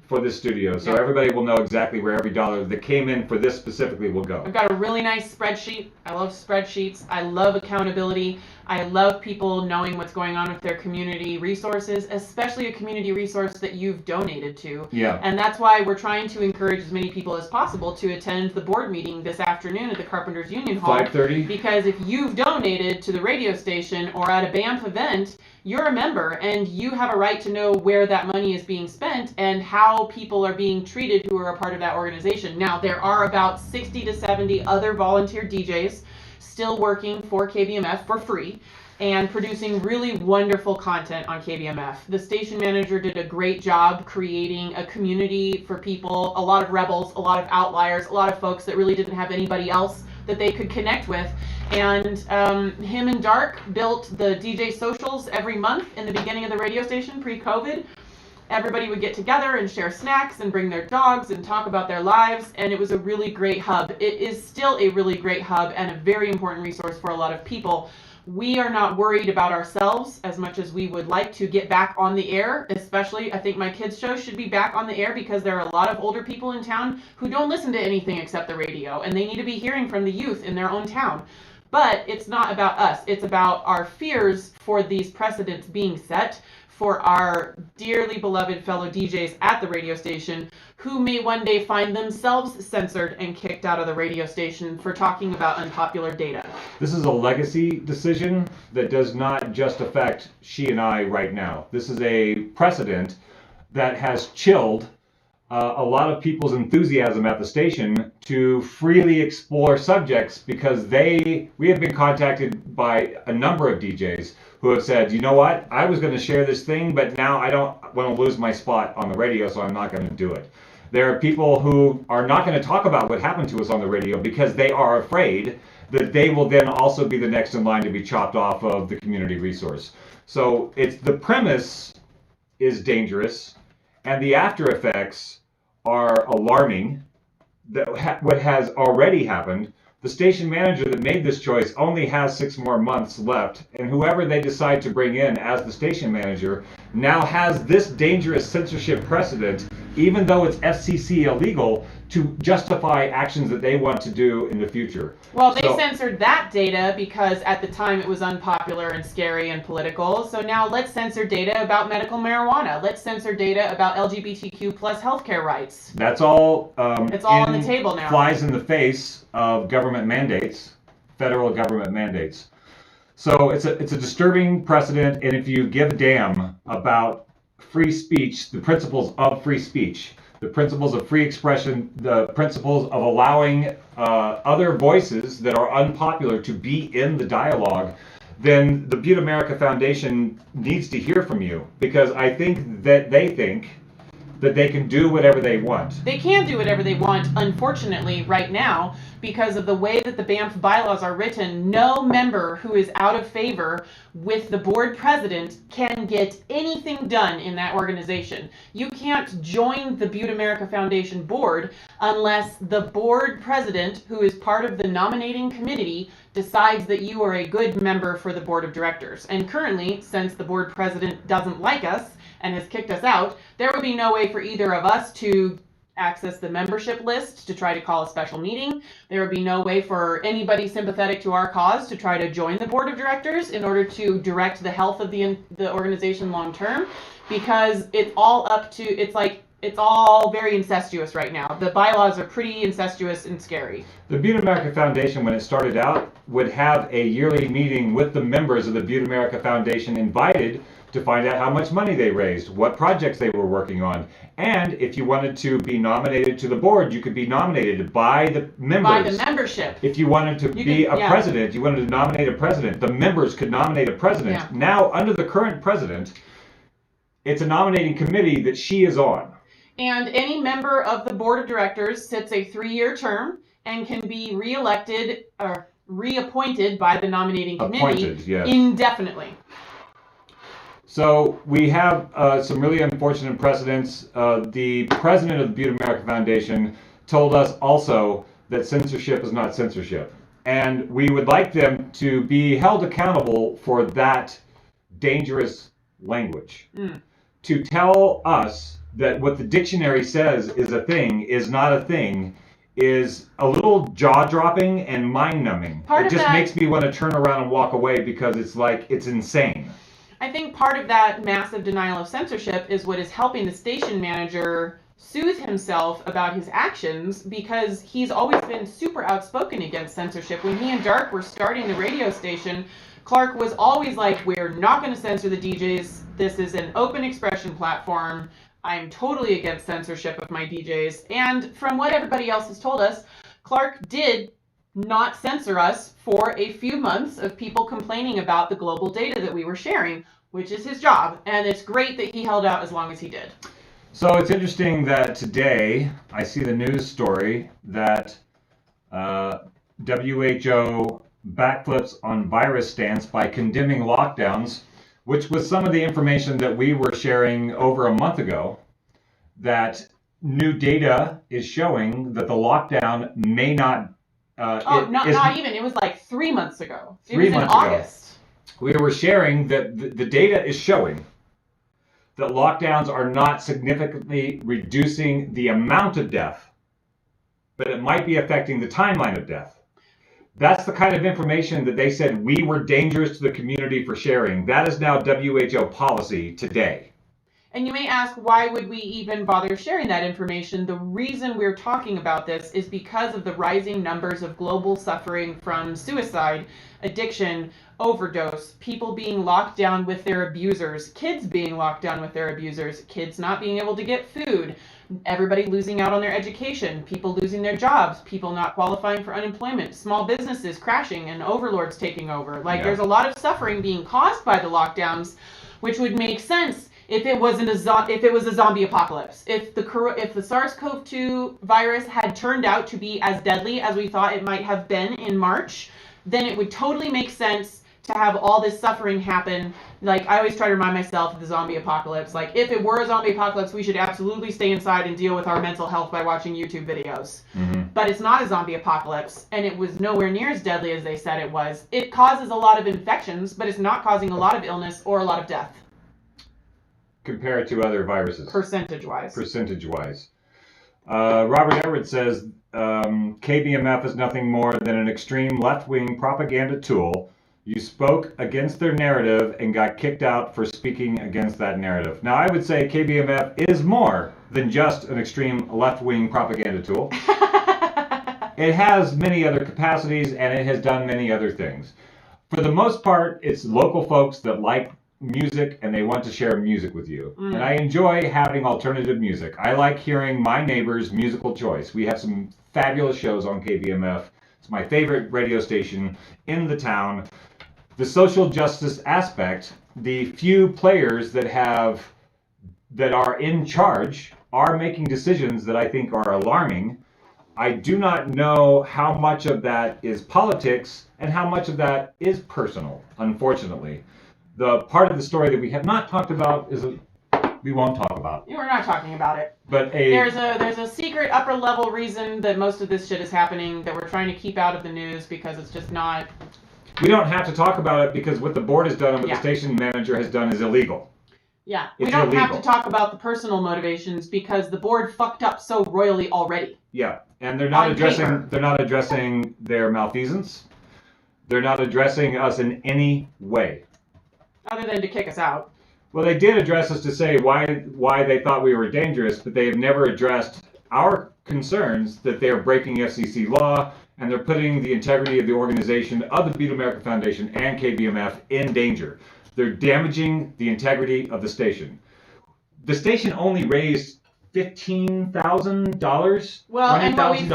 S2: for this studio, so everybody will know exactly where every dollar that came in for this specifically will go.
S1: I've got a really nice spreadsheet. I love spreadsheets. I love accountability. I love people knowing what's going on with their community resources, especially a community resource that you've donated to.
S2: Yeah.
S1: And that's why we're trying to encourage as many people as possible to attend the board meeting this afternoon at the Carpenters Union Hall.
S2: 5:30.
S1: Because if you've donated to the radio station or at a BAMF event, you're a member and you have a right to know where that money is being spent and how people are being treated who are a part of that organization. Now, there are about 60 to 70 other volunteer DJs still working for KBMF for free and producing really wonderful content on KBMF. The station manager did a great job creating a community for people, a lot of rebels, a lot of outliers, a lot of folks that really didn't have anybody else that they could connect with. And him and Dark built the DJ socials every month in the beginning of the radio station pre-COVID. Everybody would get together and share snacks and bring their dogs and talk about their lives, and it was a really great hub. It is still a really great hub and a very important resource for a lot of people. We are not worried about ourselves as much as we would like to get back on the air, especially I think my kids' show should be back on the air because there are a lot of older people in town who don't listen to anything except the radio, and they need to be hearing from the youth in their own town. But it's not about us. It's about our fears for these precedents being set for our dearly beloved fellow DJs at the radio station who may one day find themselves censored and kicked out of the radio station for talking about unpopular data.
S2: This is a legacy decision that does not just affect she and I right now. This is a precedent that has chilled a lot of people's enthusiasm at the station to freely explore subjects because we have been contacted by a number of DJs who have said, you know what, I was going to share this thing, but now I don't want to lose my spot on the radio, so I'm not going to do it. There are people who are not going to talk about what happened to us on the radio because they are afraid that they will then also be the next in line to be chopped off of the community resource. So the premise is dangerous, and the after effects are alarming. What has already happened, the station manager that made this choice only has 6 more months left, and whoever they decide to bring in as the station manager now has this dangerous censorship precedent, even though it's FCC illegal, to justify actions that they want to do in the future.
S1: Well, they censored that data because at the time it was unpopular and scary and political. So now let's censor data about medical marijuana. Let's censor data about LGBTQ plus healthcare rights.
S2: That's all.
S1: It's all on the table now.
S2: Flies in the face of government mandates, federal government mandates. So it's a disturbing precedent, and if you give a damn about free speech, the principles of free speech, the principles of free expression, the principles of allowing other voices that are unpopular to be in the dialogue, then the Butte America Foundation needs to hear from you, because I think that they think that they can do whatever they want.
S1: They can do whatever they want, unfortunately, right now, because of the way that the Banff bylaws are written. No member who is out of favor with the board president can get anything done in that organization. You can't join the Butte America Foundation board unless the board president, who is part of the nominating committee, decides that you are a good member for the board of directors. And currently, since the board president doesn't like us and has kicked us out, there would be no way for either of us to access the membership list to try to call a special meeting. There would be no way for anybody sympathetic to our cause to try to join the board of directors in order to direct the health of the organization long term, because it's all up to, it's all very incestuous right now. The bylaws are pretty incestuous and scary.
S2: The Butte America Foundation, when it started out, would have a yearly meeting with the members of the Butte America Foundation invited to find out how much money they raised, what projects they were working on. And if you wanted to be nominated to the board, you could be nominated by the members.
S1: By the membership.
S2: If you wanted to be a president, you wanted to nominate a president, the members could nominate a president.
S1: Yeah.
S2: Now, under the current president, it's a nominating committee that she is on.
S1: And any member of the board of directors sits a 3-year term and can be reelected or reappointed by the nominating committee indefinitely.
S2: So we have some really unfortunate precedents. The president of the Butte America Foundation told us also that censorship is not censorship. And we would like them to be held accountable for that dangerous language. To tell us that what the dictionary says is a thing is not a thing is a little jaw-dropping and mind-numbing. It just makes me want to turn around and walk away because it's insane.
S1: I think part of that massive denial of censorship is what is helping the station manager soothe himself about his actions, because he's always been super outspoken against censorship. When he and Dark were starting the radio station, Clark was always like, we're not going to censor the DJs. This is an open expression platform. I'm totally against censorship of my DJs. And from what everybody else has told us, Clark did not censor us for a few months of people complaining about the global data that we were sharing, which is his job. And it's great that he held out as long as he did.
S2: So it's interesting that today I see the news story that WHO backflips on virus stance by condemning lockdowns, which was some of the information that we were sharing over a month ago, that new data is showing that the lockdown may not...
S1: not even. It was like 3 months ago. It
S2: 3
S1: was
S2: months
S1: in August.
S2: We were sharing that the data is showing that lockdowns are not significantly reducing the amount of death, but it might be affecting the timeline of death. That's the kind of information that they said we were dangerous to the community for sharing. That is now WHO policy today.
S1: And you may ask, why would we even bother sharing that information? The reason we're talking about this is because of the rising numbers of global suffering from suicide, addiction, overdose, people being locked down with their abusers, kids being locked down with their abusers, kids not being able to get food, everybody losing out on their education, people losing their jobs, people not qualifying for unemployment, small businesses crashing and overlords taking over. Like, there's a lot of suffering being caused by the lockdowns, which would make sense if it wasn't if it was a zombie apocalypse. If the SARS-CoV-2 virus had turned out to be as deadly as we thought it might have been in March, then it would totally make sense to have all this suffering happen. Like, I always try to remind myself of the zombie apocalypse. Like, if it were a zombie apocalypse, we should absolutely stay inside and deal with our mental health by watching YouTube videos. Mm-hmm. But it's not a zombie apocalypse, and it was nowhere near as deadly as they said it was. It causes a lot of infections, but it's not causing a lot of illness or a lot of death.
S2: Compared to other viruses.
S1: Percentage-wise.
S2: Robert Everett says, KBMF is nothing more than an extreme left-wing propaganda tool. You spoke against their narrative and got kicked out for speaking against that narrative. Now, I would say KBMF is more than just an extreme left-wing propaganda tool. It has many other capacities, and it has done many other things. For the most part, it's local folks that like music and they want to share music with you. And I enjoy having alternative music. I like hearing my neighbor's musical choice. We have some fabulous shows on KBMF. It's my favorite radio station in the town. The social justice aspect, the few players that are in charge are making decisions that I think are alarming. I do not know how much of that is politics and how much of that is personal, unfortunately. The part of the story that we have not talked about is we won't talk about.
S1: We're not talking about it.
S2: But
S1: there's a secret upper level reason that most of this shit is happening that we're trying to keep out of the news because it's just not.
S2: We don't have to talk about it because what the board has done and what the station manager has done is illegal.
S1: Yeah, we don't have to talk about the personal motivations because the board fucked up so royally already.
S2: Yeah, and they're not addressing their malfeasance. They're not addressing us in any way.
S1: Other than to kick us out.
S2: Well, they did address us to say why they thought we were dangerous, but they have never addressed our concerns that they are breaking FCC law and they're putting the integrity of the organization of the Beat America Foundation and KBMF in danger. They're damaging the integrity of the station. The station only raised $15,000,
S1: well, and what we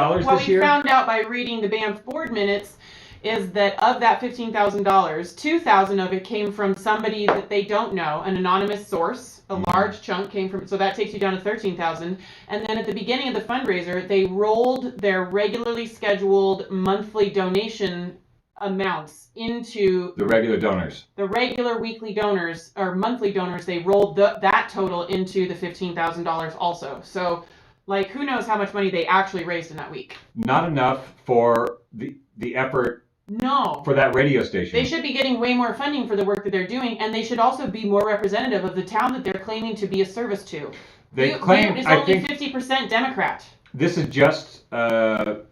S1: found out by reading the BAMF board minutes is that of that $15,000, $2,000 of it came from somebody that they don't know, an anonymous source. A large chunk came from, so that takes you down to $13,000. And then at the beginning of the fundraiser, they rolled their regularly scheduled monthly donation amounts into
S2: the regular donors.
S1: The regular weekly donors or monthly donors, they rolled that total into the $15,000 also. So, like, who knows how much money they actually raised in that week?
S2: Not enough for the effort.
S1: No.
S2: For that radio station.
S1: They should be getting way more funding for the work that they're doing, and they should also be more representative of the town that they're claiming to be a service to.
S2: They claim
S1: it's only 50% Democrat.
S2: This is just a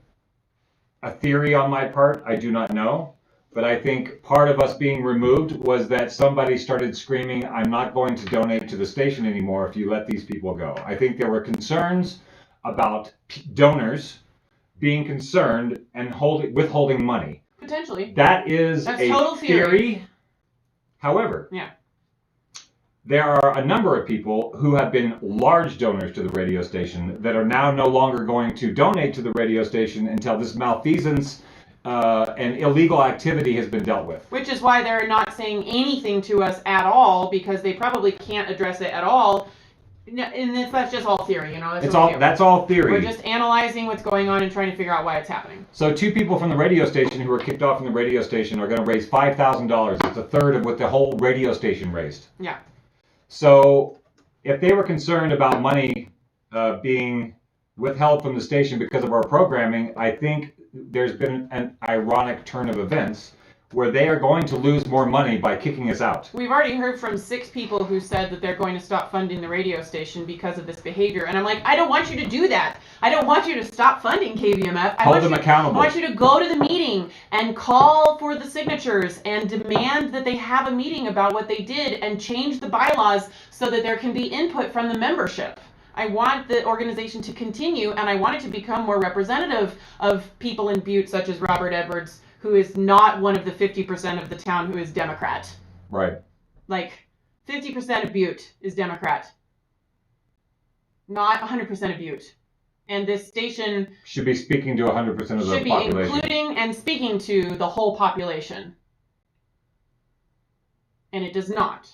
S2: theory on my part. I do not know. But I think part of us being removed was that somebody started screaming, I'm not going to donate to the station anymore if you let these people go. I think there were concerns about donors being concerned and withholding money.
S1: Potentially.
S2: That's a
S1: total theory.
S2: However, there are a number of people who have been large donors to the radio station that are now no longer going to donate to the radio station until this malfeasance and illegal activity has been dealt with.
S1: Which is why they're not saying anything to us at all, because they probably can't address it at all. And that's just all theory, you know.
S2: That's all theory.
S1: We're just analyzing what's going on and trying to figure out why it's happening.
S2: So 2 people from the radio station who were kicked off from the radio station are going to raise $5,000. It's a third of what the whole radio station raised.
S1: Yeah.
S2: So if they were concerned about money being withheld from the station because of our programming, I think there's been an ironic turn of events where they are going to lose more money by kicking us out.
S1: We've already heard from 6 people who said that they're going to stop funding the radio station because of this behavior. And I'm like, I don't want you to do that. I don't want you to stop funding KVMF.
S2: Hold them accountable.
S1: I want you to go to the meeting and call for the signatures and demand that they have a meeting about what they did and change the bylaws so that there can be input from the membership. I want the organization to continue, and I want it to become more representative of people in Butte, such as Robert Edwards, who is not one of the 50% of the town who is Democrat.
S2: Right.
S1: Like, 50% of Butte is Democrat. Not 100% of Butte. And this station
S2: should be speaking to 100% of the population.
S1: Should be including and speaking to the whole population. And it does not.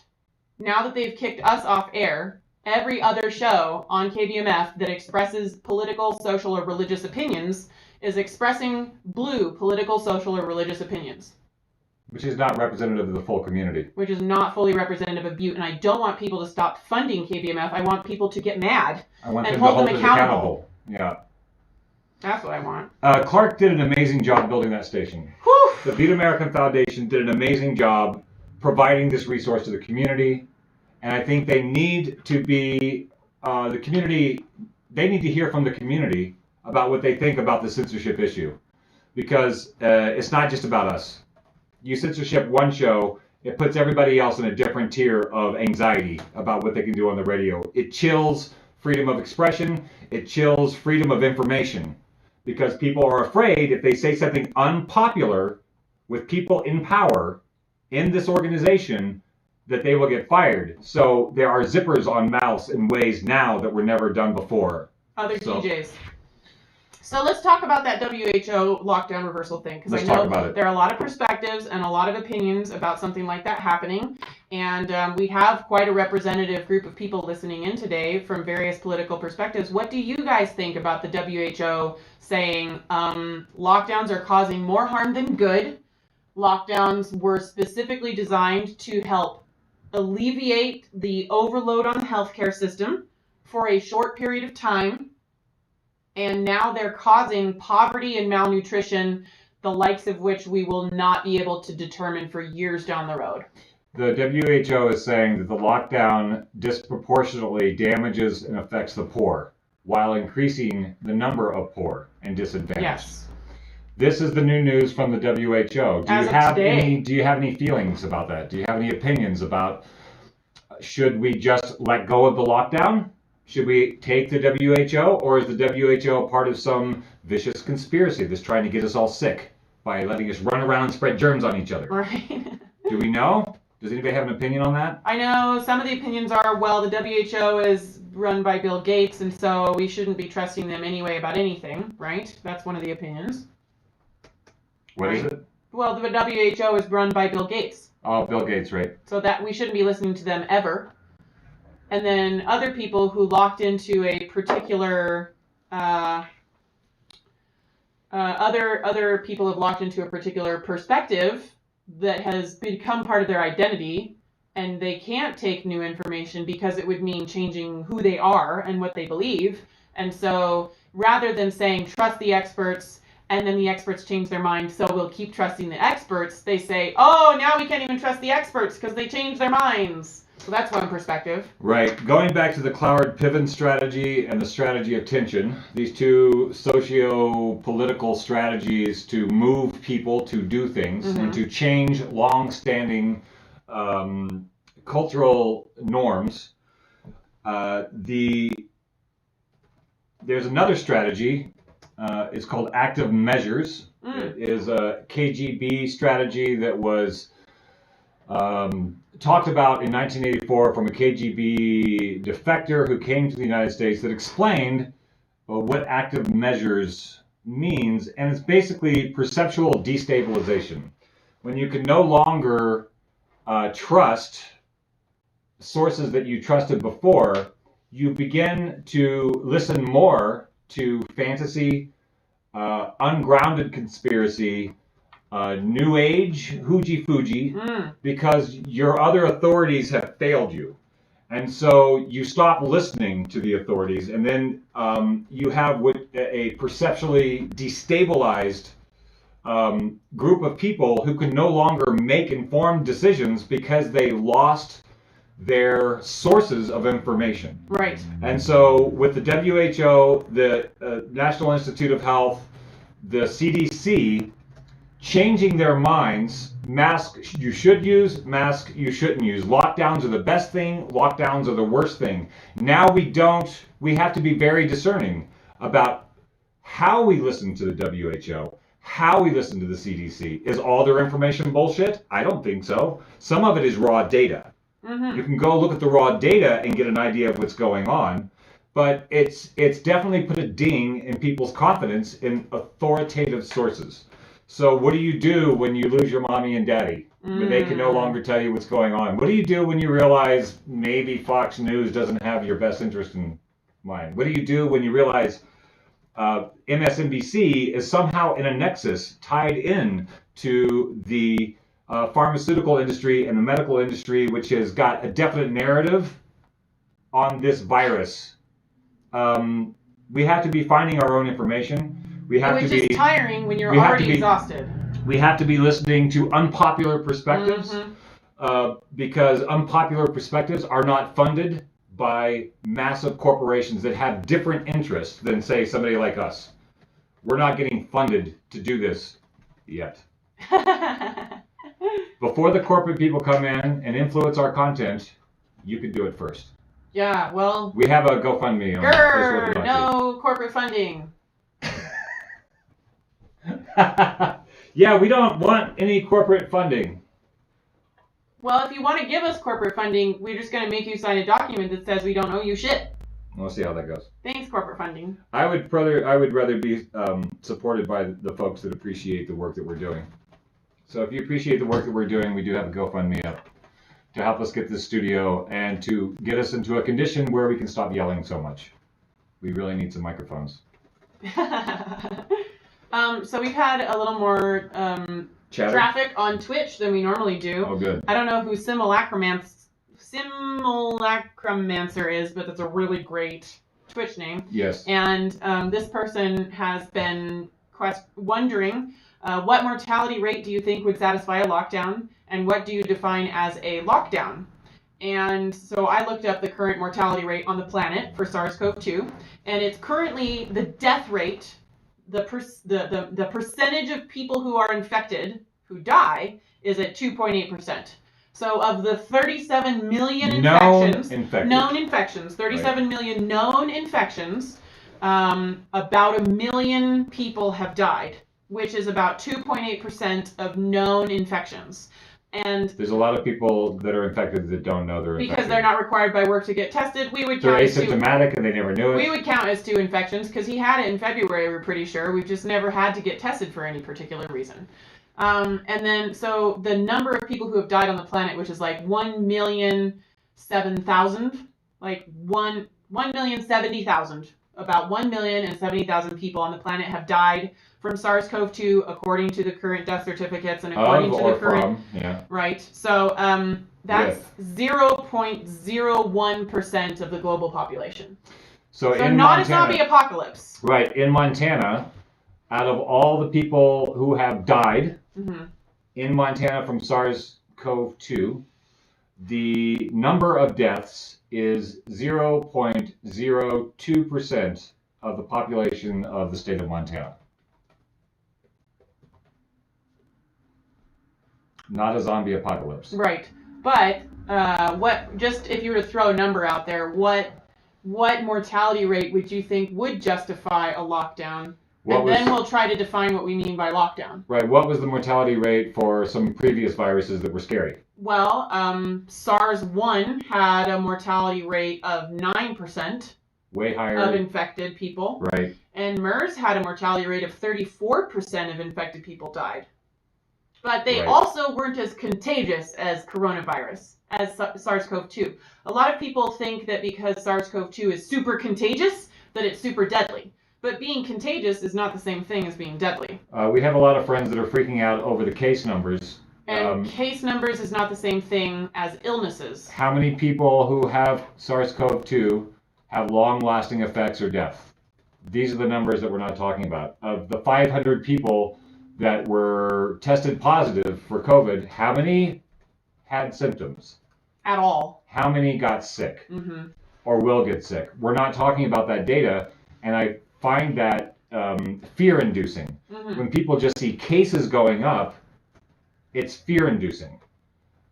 S1: Now that they've kicked us off air, every other show on KBMF that expresses political, social, or religious opinions is expressing blue political, social, or religious opinions.
S2: Which is not representative of the full community.
S1: Which is not fully representative of Butte. And I don't want people to stop funding KBMF. I want people to get mad and hold them accountable.
S2: Yeah.
S1: That's what I want.
S2: Clark did an amazing job building that station.
S1: Whew.
S2: The Butte American Foundation did an amazing job providing this resource to the community. And I think they need to be, the community, they need to hear from the community about what they think about the censorship issue. Because it's not just about us. You censorship one show, it puts everybody else in a different tier of anxiety about what they can do on the radio. It chills freedom of expression. It chills freedom of information. Because people are afraid if they say something unpopular with people in power in this organization, that they will get fired. So there are zippers on mouths in ways now that were never done before.
S1: Other DJs. So let's talk about that WHO lockdown reversal thing, because I know there are a lot of perspectives and a lot of opinions about something like that happening. And we have quite a representative group of people listening in today from various political perspectives. What do you guys think about the WHO saying lockdowns are causing more harm than good? Lockdowns were specifically designed to help alleviate the overload on the healthcare system for a short period of time. And now they're causing poverty and malnutrition, the likes of which we will not be able to determine for years down the road.
S2: The WHO is saying that the lockdown disproportionately damages and affects the poor, while increasing the number of poor and disadvantaged.
S1: Yes.
S2: This is the new news from the WHO. Do you have any feelings about that? Do you have any opinions about, should we just let go of the lockdown? Should we take the WHO, or is the WHO part of some vicious conspiracy that's trying to get us all sick by letting us run around and spread germs on each other?
S1: Right.
S2: Do we know? Does anybody have an opinion on that?
S1: I know some of the opinions are, well, the WHO is run by Bill Gates, and so we shouldn't be trusting them anyway about anything, right? That's one of the opinions.
S2: What is it?
S1: Well, the WHO is run by Bill Gates.
S2: Oh, Bill Gates, right.
S1: So that we shouldn't be listening to them ever. And then other people who locked into a particular, other people have locked into a particular perspective that has become part of their identity, and they can't take new information because it would mean changing who they are and what they believe. And so rather than saying trust the experts, and then the experts change their mind, so we'll keep trusting the experts, they say, oh, now we can't even trust the experts because they changed their minds. So that's one perspective.
S2: Right. Going back to the Cloward-Piven strategy and the strategy of tension, these two socio-political strategies to move people to do things and to change long-standing cultural norms. There's another strategy. It's called active measures. It is a KGB strategy that was talked about in 1984 from a KGB defector who came to the United States that explained what active measures means, and it's basically perceptual destabilization. When you can no longer trust sources that you trusted before, you begin to listen more to fantasy, ungrounded conspiracy, New Age, hooji-fuji, because your other authorities have failed you. And so you stop listening to the authorities, and then you have a perceptually destabilized group of people who can no longer make informed decisions because they lost their sources of information.
S1: Right.
S2: And so with the WHO, the National Institute of Health, the CDC, changing their minds, mask you should use, mask you shouldn't use. Lockdowns are the best thing, lockdowns are the worst thing. Now we have to be very discerning about how we listen to the WHO, how we listen to the CDC. Is all their information bullshit? I don't think so. Some of it is raw data.
S1: Mm-hmm.
S2: You can go look at the raw data and get an idea of what's going on, but it's definitely put a ding in people's confidence in authoritative sources. So what do you do when you lose your mommy and daddy? When they can no longer tell you what's going on? What do you do when you realize maybe Fox News doesn't have your best interest in mind? What do you do when you realize MSNBC is somehow in a nexus tied in to the pharmaceutical industry and the medical industry, which has got a definite narrative on this virus? We have to be finding our own information.
S1: Which is tiring when you're already exhausted.
S2: We have to be listening to unpopular perspectives, because unpopular perspectives are not funded by massive corporations that have different interests than, say, somebody like us. We're not getting funded to do this yet. Before the corporate people come in and influence our content, you can do it first.
S1: Yeah, well...
S2: We have a GoFundMe on
S1: Grrr, no corporate funding.
S2: Yeah, we don't want any corporate funding.
S1: Well, if you want to give us corporate funding, we're just going to make you sign a document that says we don't owe you shit.
S2: We'll see how that goes.
S1: Thanks, corporate funding.
S2: I would rather be supported by the folks that appreciate the work that we're doing. So if you appreciate the work that we're doing, we do have a GoFundMe up to help us get this studio and to get us into a condition where we can stop yelling so much. We really need some microphones.
S1: So we've had a little more traffic on Twitch than we normally do.
S2: Oh, good.
S1: I don't know who Simulacromancer is, but that's a really great Twitch name.
S2: Yes.
S1: And this person has been wondering, what mortality rate do you think would satisfy a lockdown, and what do you define as a lockdown? And so I looked up the current mortality rate on the planet for SARS-CoV-2, and it's currently the death rate. The percentage of people who are infected, who die, is at 2.8%. So of the 37 million known infections, 37 million known infections, about 1 million people have died, which is about 2.8% of known infections. And
S2: there's a lot of people that are infected that don't know they're infected.
S1: Because they're not required by work to get tested.
S2: They're asymptomatic and they never knew it.
S1: We would count as 2 infections because he had it in February, we're pretty sure. We've just never had to get tested for any particular reason. And then, so the number of people who have died on the planet, which is like 1,007,000, like 1,070,000. About 1,070,000 people on the planet have died from SARS-CoV-2, according to the current death certificates and according to the current. Right. So that's 0.01% of the global population.
S2: So
S1: in not Montana, a zombie apocalypse.
S2: Right. In Montana, out of all the people who have died in Montana from SARS-CoV-2, the number of deaths is 0.02% of the population of the state of Montana. Not a zombie apocalypse.
S1: Right. But just if you were to throw a number out there, what mortality rate would you think would justify a lockdown? Then we'll try to define what we mean by lockdown.
S2: Right. What was the mortality rate for some previous viruses that were scary?
S1: Well, SARS-1 had a mortality rate of 9%.
S2: Way higher.
S1: Of infected people.
S2: Right.
S1: And MERS had a mortality rate of 34% of infected people died. But they also weren't as contagious as coronavirus, as SARS-CoV-2. A lot of people think that because SARS-CoV-2 is super contagious, that it's super deadly. But being contagious is not the same thing as being deadly.
S2: We have a lot of friends that are freaking out over the case numbers.
S1: And case numbers is not the same thing as illnesses.
S2: How many people who have SARS-CoV-2 have long-lasting effects or death? These are the numbers that we're not talking about. Of the 500 people that were tested positive for COVID, how many had symptoms?
S1: At all.
S2: How many got sick
S1: Mm-hmm.
S2: or will get sick? We're not talking about that data, and I find that fear-inducing.
S1: Mm-hmm.
S2: When people just see cases going up, it's fear-inducing.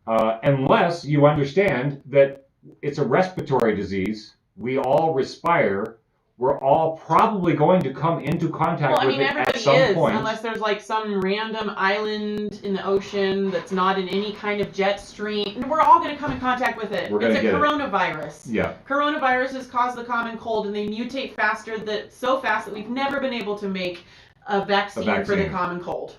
S2: Unless you understand that it's a respiratory disease, we all respire, we're all probably going to come into contact with it at some point.
S1: Unless there's like some random island in the ocean that's not in any kind of jet stream. We're all going to come in contact with it.
S2: We're gonna
S1: it's a
S2: get
S1: coronavirus.
S2: it. Yeah.
S1: Coronaviruses cause the common cold, and they mutate so fast that we've never been able to make a vaccine for the common cold.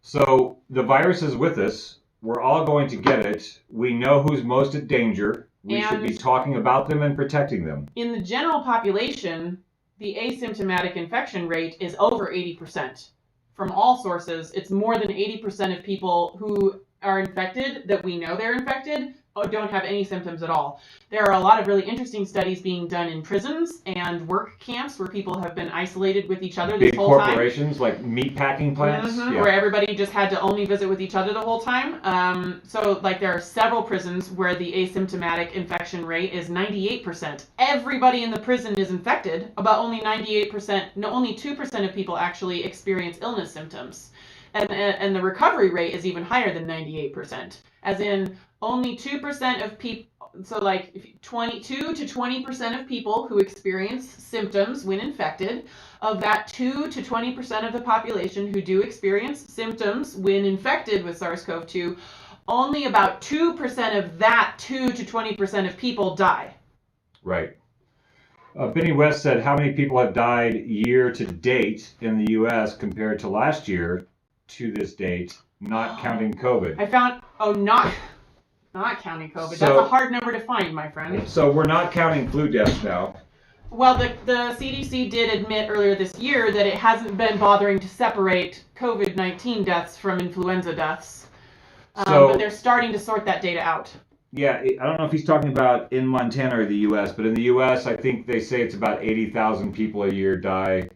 S2: So the virus is with us. We're all going to get it. We know who's most at danger. We should be talking about them and protecting them.
S1: In the general population, the asymptomatic infection rate is over 80%. From all sources, it's more than 80% of people who are infected, that we know they're infected, don't have any symptoms at all. There are a lot of really interesting studies being done in prisons and work camps where people have been isolated with each other this whole time. Big
S2: corporations like meat packing plants.
S1: Mm-hmm, yeah. Where everybody just had to only visit with each other the whole time. So like there are several prisons where the asymptomatic infection rate is 98%. Everybody in the prison is infected, but only 2% of people actually experience illness symptoms. And the recovery rate is even higher than 98%. As in, only 2% of people, so like 22 to 20% of people who experience symptoms when infected, of that 2 to 20% of the population who do experience symptoms when infected with SARS-CoV-2, only about 2% of that 2 to 20% of people die.
S2: Right. Benny West said, how many people have died year to date in the U.S. compared to last year to this date, not counting COVID?
S1: I found, not counting COVID. So, that's a hard number to find, my friend.
S2: So we're not counting flu deaths now.
S1: Well, the CDC did admit earlier this year that it hasn't been bothering to separate COVID-19 deaths from influenza deaths. But they're starting to sort that data out.
S2: Yeah, I don't know if he's talking about in Montana or the U.S., but in the U.S., I think they say it's about 80,000 people a year die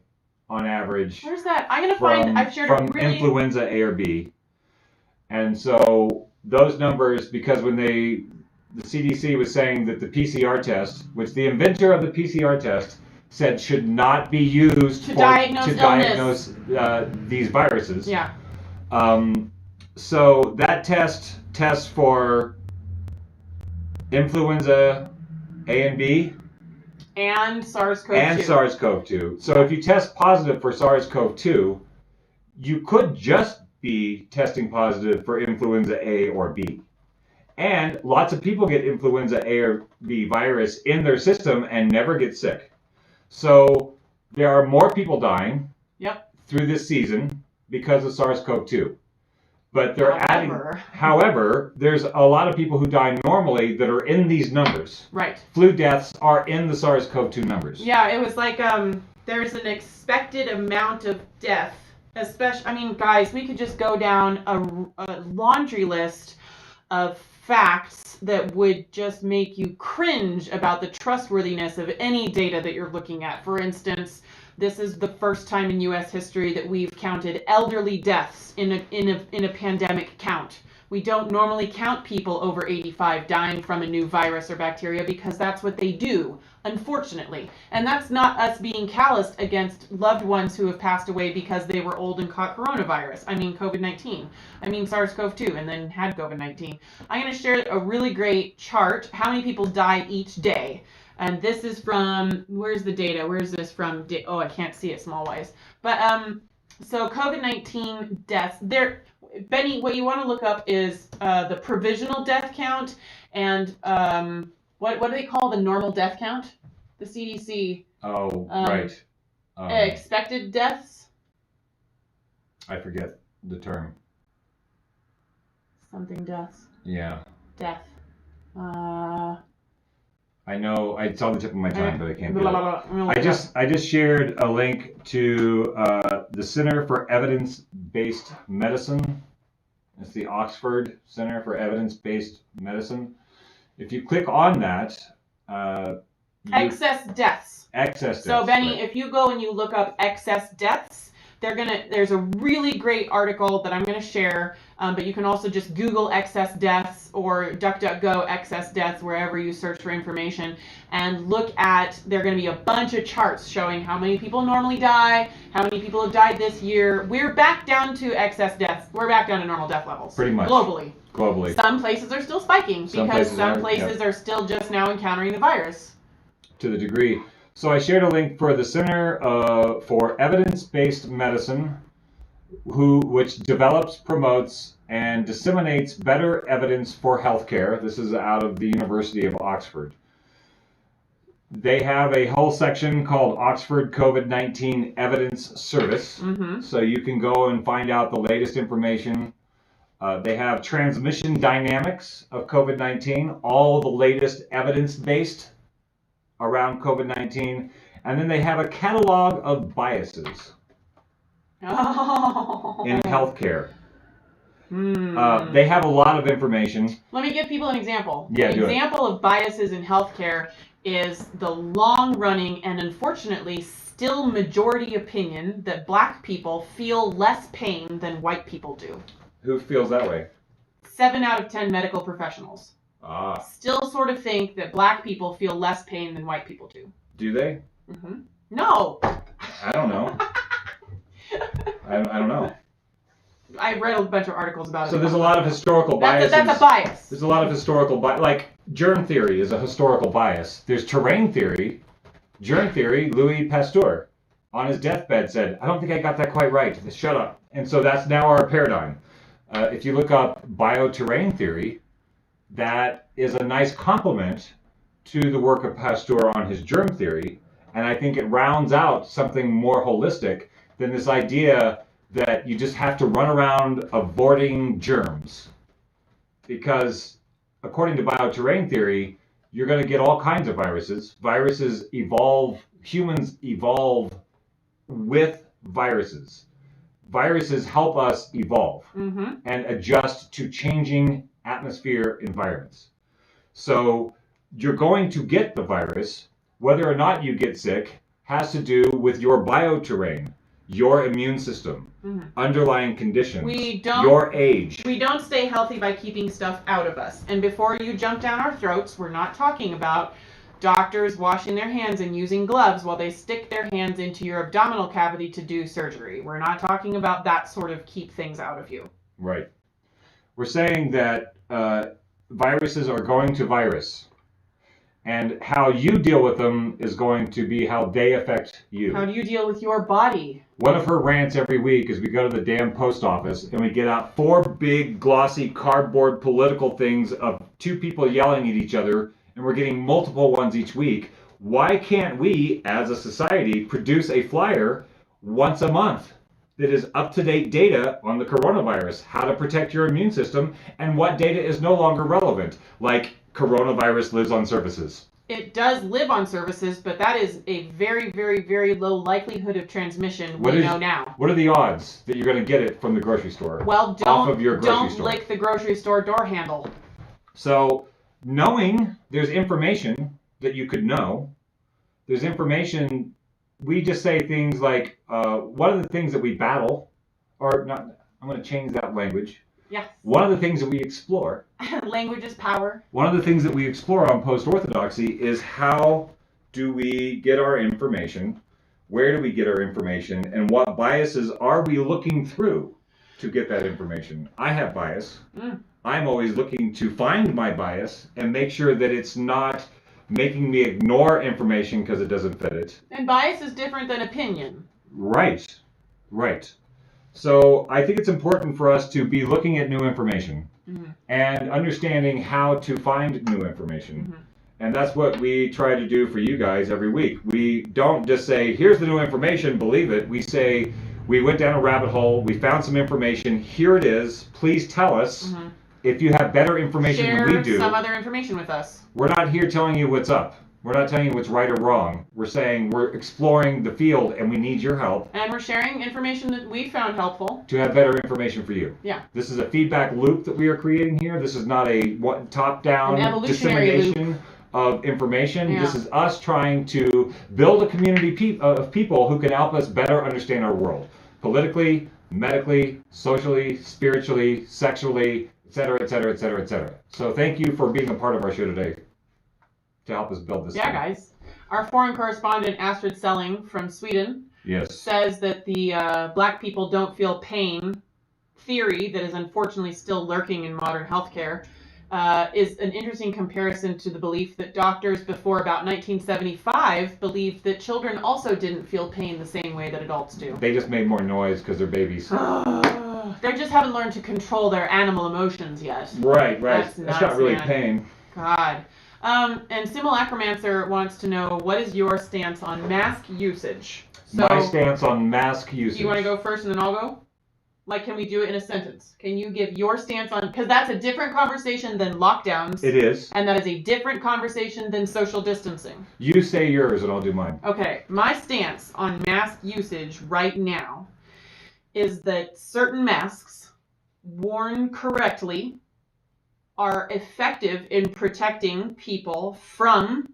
S2: on average.
S1: Where's that? I'm going to find, I've shared
S2: from influenza A or B. And so those numbers, because when the CDC was saying that the PCR test, which the inventor of the PCR test said should not be used
S1: to diagnose
S2: these viruses.
S1: Yeah.
S2: So that tests for influenza A and B.
S1: And SARS-CoV-2.
S2: And SARS-CoV-2. So if you test positive for SARS-CoV-2, you could just be testing positive for influenza A or B. And lots of people get influenza A or B virus in their system and never get sick. So there are more people dying through this season because of SARS-CoV-2. But they're however, there's a lot of people who die normally that are in these numbers.
S1: Right.
S2: Flu deaths are in the SARS-CoV-2 numbers.
S1: Yeah, it was like there's an expected amount of death. Especially, I mean, guys, we could just go down a laundry list of facts that would just make you cringe about the trustworthiness of any data that you're looking at. For instance, this is the first time in U.S. history that we've counted elderly deaths in a pandemic count. We don't normally count people over 85 dying from a new virus or bacteria because that's what they do, unfortunately. And that's not us being calloused against loved ones who have passed away because they were old and caught coronavirus. I mean COVID-19. I mean SARS-CoV-2 and then had COVID-19. I'm going to share a really great chart, how many people die each day. And this is from, where's the data? Where's this from? Oh, I can't see it small-wise. But, so COVID-19 deaths, Benny, what you want to look up is the provisional death count and what do they call the normal death count? The CDC.
S2: Oh, right.
S1: Expected deaths?
S2: I forget the term.
S1: Something deaths.
S2: Yeah.
S1: Death.
S2: I know it's on the tip of my tongue, but I can't do it. I just shared a link to the Center for Evidence-Based Medicine. It's the Oxford Center for Evidence-Based Medicine. If you click on that,
S1: excess deaths.
S2: Excess deaths.
S1: So Benny,
S2: right.
S1: if you go and you look up excess deaths, There's a really great article that I'm gonna share, but you can also just Google excess deaths or DuckDuckGo excess deaths wherever you search for information, and look at. There are gonna be a bunch of charts showing how many people normally die, how many people have died this year. We're back down to excess deaths. We're back down to normal death levels.
S2: Pretty much.
S1: Globally.
S2: Globally.
S1: Some places are still spiking because some places are still just now encountering the virus.
S2: To the degree. So I shared a link for the Center for Evidence-Based Medicine, which develops, promotes, and disseminates better evidence for healthcare. This is out of the University of Oxford. They have a whole section called Oxford COVID-19 Evidence Service.
S1: Mm-hmm.
S2: So you can go and find out the latest information. They have transmission dynamics of COVID-19, all the latest evidence-based around COVID-19, and then they have a catalog of biases in healthcare. They have a lot of information.
S1: Let me give people an example.
S2: Yeah,
S1: An example of biases in healthcare is the long-running and unfortunately still majority opinion that black people feel less pain than white people do.
S2: Who feels that way?
S1: 7 out of 10 medical professionals still sort of think that black people feel less pain than white people do.
S2: Do they?
S1: Mm-hmm. No.
S2: I don't know. I don't know.
S1: I read a bunch of articles about it.
S2: So there's a lot of historical biases.
S1: That's a bias.
S2: There's a lot of historical bias. Like germ theory is a historical bias. There's terrain theory. Germ theory, Louis Pasteur, on his deathbed said, I don't think I got that quite right. Shut up. And so that's now our paradigm. If you look up bioterrain theory, that is a nice complement to the work of Pasteur on his germ theory. And I think it rounds out something more holistic than this idea that you just have to run around avoiding germs. Because according to bioterrain theory, you're going to get all kinds of viruses. Viruses evolve, humans evolve with viruses. Viruses help us evolve and adjust to changing atmosphere environments. So you're going to get the virus. Whether or not you get sick has to do with your bioterrain, your immune system, underlying conditions, your age.
S1: We don't stay healthy by keeping stuff out of us. And before you jump down our throats, we're not talking about doctors washing their hands and using gloves while they stick their hands into your abdominal cavity to do surgery. We're not talking about that sort of keep things out of you.
S2: Right. We're saying that viruses are going to virus. And how you deal with them is going to be how they affect you.
S1: How do you deal with your body?
S2: One of her rants every week is we go to the damn post office and we get out 4 big glossy cardboard political things of 2 people yelling at each other, and we're getting multiple ones each week. Why can't we, as a society, produce a flyer once a month that is up-to-date data on the coronavirus, how to protect your immune system, and what data is no longer relevant, like coronavirus lives on surfaces?
S1: It does live on surfaces, but that is a very, very, very low likelihood of transmission we know now.
S2: What are the odds that you're going to get it from the grocery store?
S1: Well, don't
S2: store?
S1: Lick the grocery store door handle.
S2: So knowing there's information that you could know, there's information, we just say things like, one of the things that we battle, or not, I'm going to change that language.
S1: Yes.
S2: One of the things that we explore.
S1: Language is power. One
S2: of the things that we explore on Post-Orthodoxy is how do we get our information, where do we get our information, and what biases are we looking through to get that information. I have bias. I'm always looking to find my bias and make sure that it's not making me ignore information because it doesn't fit it.
S1: And bias is different than opinion.
S2: Right. So I think it's important for us to be looking at new information and understanding how to find new information. And that's what we try to do for you guys every week. We don't just say, here's the new information, believe it. We say, we went down a rabbit hole, we found some information, here it is, please tell us if you have better information than we do.
S1: Share some other information with us.
S2: We're not here telling you what's up. We're not telling you what's right or wrong. We're saying we're exploring the field and we need your help.
S1: And we're sharing information that we found helpful.
S2: To have better information for you.
S1: Yeah.
S2: This is a feedback loop that we are creating here. This is not a top-down dissemination of information.
S1: Yeah.
S2: This is us trying to build a community of people who can help us better understand our world. politically, medically, socially, spiritually, sexually, etc., etc., etc., etc. So thank you for being a part of our show today to help us build this.
S1: Yeah, thing. Guys. Our foreign correspondent, Astrid Selling from Sweden, says that the black people don't feel pain theory that is unfortunately still lurking in modern healthcare is an interesting comparison to the belief that doctors before about 1975 believed that children also didn't feel pain the same way that adults do.
S2: They just made more noise because they're babies.
S1: They just haven't learned to control their animal emotions yet.
S2: Right.
S1: That's
S2: not really pain.
S1: God. And Simulacromancer wants to know, what is your stance on mask usage? So,
S2: my stance on mask usage.
S1: Do you want to go first and then I'll go? Like, can we do it in a sentence? Can you give your stance on... Because that's a different conversation than lockdowns.
S2: It is.
S1: And that is a different conversation than social distancing.
S2: You say yours and I'll do mine.
S1: Okay. My stance on mask usage right now is that certain masks, worn correctly, are effective in protecting people from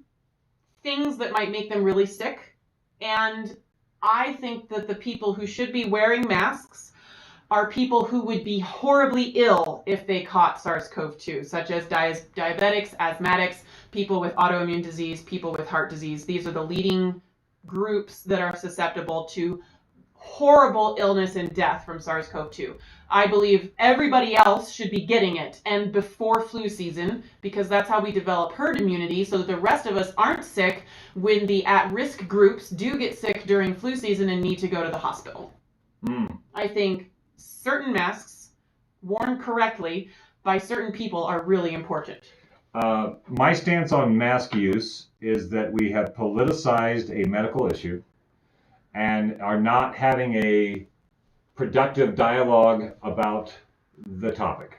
S1: things that might make them really sick. And I think that the people who should be wearing masks are people who would be horribly ill if they caught SARS-CoV-2, such as diabetics, asthmatics, people with autoimmune disease, people with heart disease. These are the leading groups that are susceptible to horrible illness and death from SARS-CoV-2. I believe everybody else should be getting it, and before flu season, because that's how we develop herd immunity, so that the rest of us aren't sick when the at-risk groups do get sick during flu season and need to go to the hospital. I think certain masks worn correctly by certain people are really important.
S2: My stance on mask use is that we have politicized a medical issue and are not having a productive dialogue about the topic.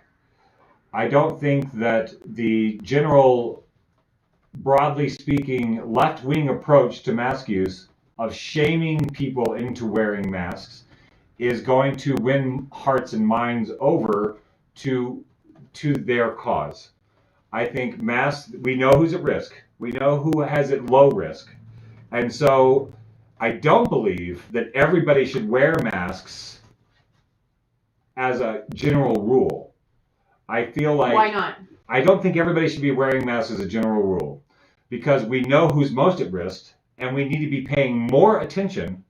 S2: I don't think that the general, broadly speaking, left-wing approach to mask use of shaming people into wearing masks is going to win hearts and minds over to their cause. I think masks, we know who's at risk. We know who has it low risk. And so I don't believe that everybody should wear masks as a general rule. I feel like...
S1: Why not?
S2: I don't think everybody should be wearing masks as a general rule, because we know who's most at risk, and we need to be paying more attention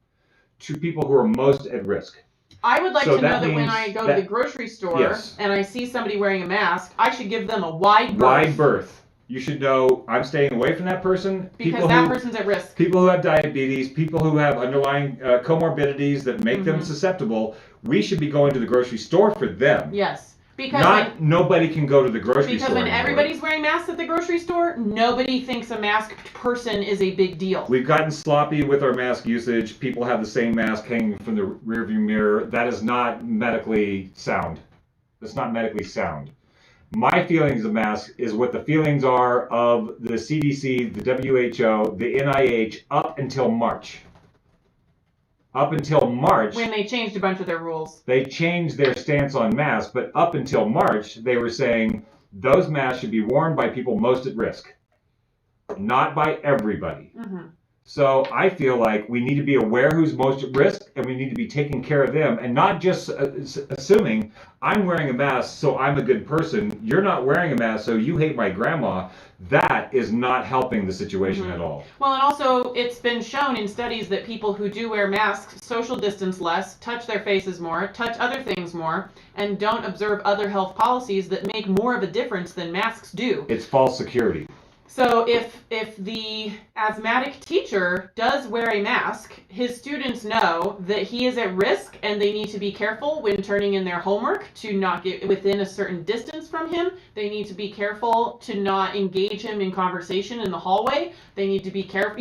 S2: to people who are most at risk.
S1: I would like to know that when I go to the grocery store and I see somebody wearing a mask, I should give them a wide berth.
S2: Wide berth. You should know I'm staying away from that person.
S1: Because that person's at risk.
S2: People who have diabetes, people who have underlying comorbidities that make them susceptible, we should be going to the grocery store for them.
S1: Yes. Because
S2: nobody can go to the grocery store
S1: Because when
S2: anymore.
S1: everybody's wearing masks at the grocery store, nobody thinks a masked person is a big deal.
S2: We've gotten sloppy with our mask usage. People have the same mask hanging from the rearview mirror. That is not medically sound. That's not medically sound. My feelings of masks is what the feelings are of the CDC, the WHO, the NIH up until March. Up until March,
S1: when they changed a bunch of their rules.
S2: They changed their stance on masks, but up until March, they were saying those masks should be worn by people most at risk, not by everybody. So I feel like we need to be aware who's most at risk, and we need to be taking care of them, and not just assuming I'm wearing a mask so I'm a good person. You're not wearing a mask so you hate my grandma. That is not helping the situation at all.
S1: Well, and also it's been shown in studies that people who do wear masks social distance less, touch their faces more, touch other things more, and don't observe other health policies that make more of a difference than masks do.
S2: It's false security.
S1: So if the asthmatic teacher does wear a mask, his students know that he is at risk and they need to be careful when turning in their homework to not get within a certain distance from him. They need to be careful to not engage him in conversation in the hallway. They need to be careful,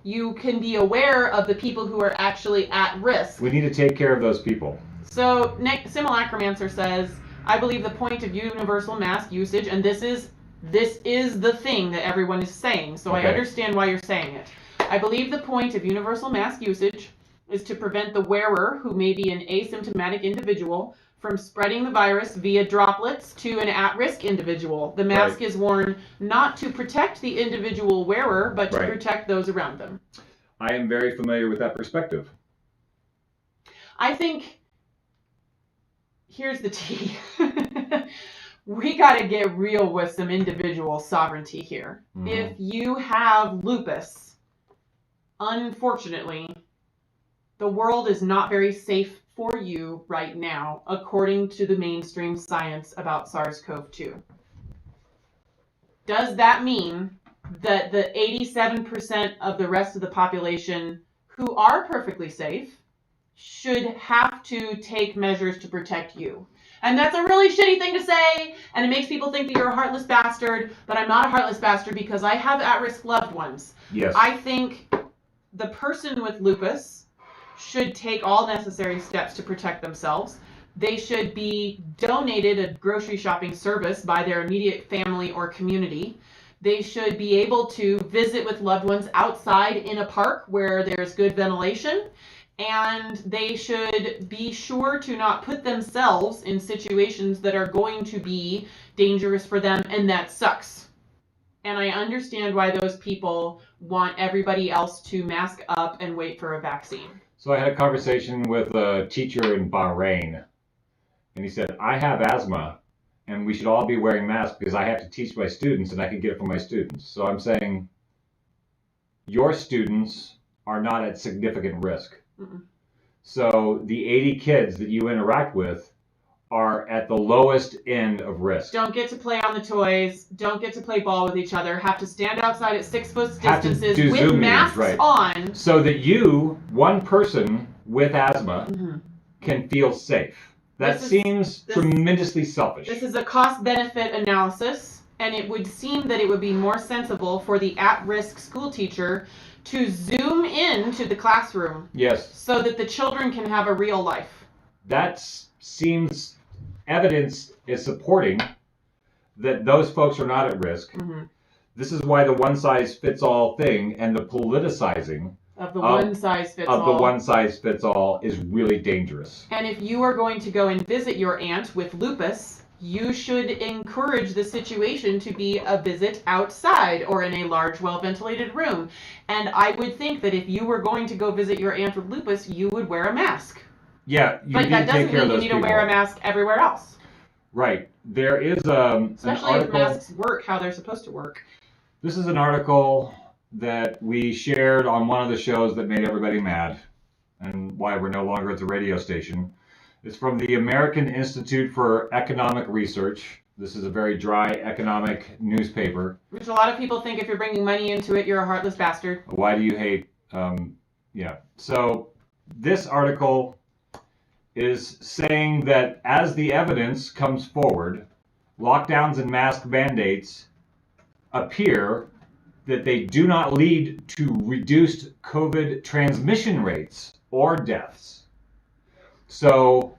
S1: you can be aware of the people who are actually at risk.
S2: We need to take care of those people.
S1: So Simulacromancer says, I believe the point of universal mask usage, and this is the thing that everyone is saying, so I understand why you're saying it. I believe the point of universal mask usage is to prevent the wearer, who may be an asymptomatic individual, from spreading the virus via droplets to an at-risk individual. The mask is worn not to protect the individual wearer, but to protect those around them.
S2: I am very familiar with that perspective.
S1: I think here's the tea. We got to get real with some individual sovereignty here.
S2: Mhm.
S1: If you have lupus, unfortunately, the world is not very safe for you right now, according to the mainstream science about SARS-CoV-2. Does that mean that the 87% of the rest of the population who are perfectly safe should have to take measures to protect you? And that's a really shitty thing to say, and it makes people think that you're a heartless bastard, but I'm not a heartless bastard because I have at-risk loved ones.
S2: Yes.
S1: I think the person with lupus should take all necessary steps to protect themselves. They should be donated a grocery shopping service by their immediate family or community. They should be able to visit with loved ones outside in a park where there's good ventilation. And they should be sure to not put themselves in situations that are going to be dangerous for them, and that sucks. And I understand why those people want everybody else to mask up and wait for a vaccine.
S2: So I had a conversation with a teacher in Bahrain, and he said, I have asthma, and we should all be wearing masks because I have to teach my students, and I can get it from my students. So I'm saying, your students are not at significant risk.
S1: Mm-mm.
S2: So the 80 kids that you interact with are at the lowest end of risk.
S1: Don't get to play on the toys. Don't get to play ball with each other. Have to stand outside at 6 foot
S2: Have to
S1: distances
S2: do
S1: with
S2: Zoom
S1: masks
S2: meetings, right.
S1: on.
S2: So that you, one person with asthma,
S1: Mhm.
S2: can feel safe. That
S1: This
S2: seems tremendously selfish.
S1: This is a cost-benefit analysis, and it would seem that it would be more sensible for the at-risk school teacher to zoom into the classroom
S2: Yes.
S1: so that the children can have a real life.
S2: That seems evidence is supporting that those folks are not at risk.
S1: Mm-hmm.
S2: This is why the one-size-fits-all thing and the politicizing
S1: Of the one-size-fits-all.
S2: of the one-size-fits-all is really dangerous.
S1: And if you are going to go and visit your aunt with lupus, you should encourage the situation to be a visit outside or in a large, well-ventilated room. And I would think that if you were going to go visit your aunt with lupus, you would wear a mask.
S2: Yeah, you
S1: But
S2: need
S1: that
S2: to
S1: doesn't
S2: take care of
S1: mean you
S2: those
S1: need
S2: people.
S1: to wear a mask everywhere else.
S2: Right. There is an
S1: Especially if
S2: article.
S1: masks work how they're supposed to work.
S2: This is an article that we shared on one of the shows that made everybody mad, and why we're no longer at the radio station. It's from the American Institute for Economic Research. This is a very dry economic newspaper.
S1: Which a lot of people think if you're bringing money into it, you're a heartless bastard.
S2: Why do you hate? Yeah. So this article is saying that as the evidence comes forward, lockdowns and mask mandates appear that they do not lead to reduced COVID transmission rates or deaths. So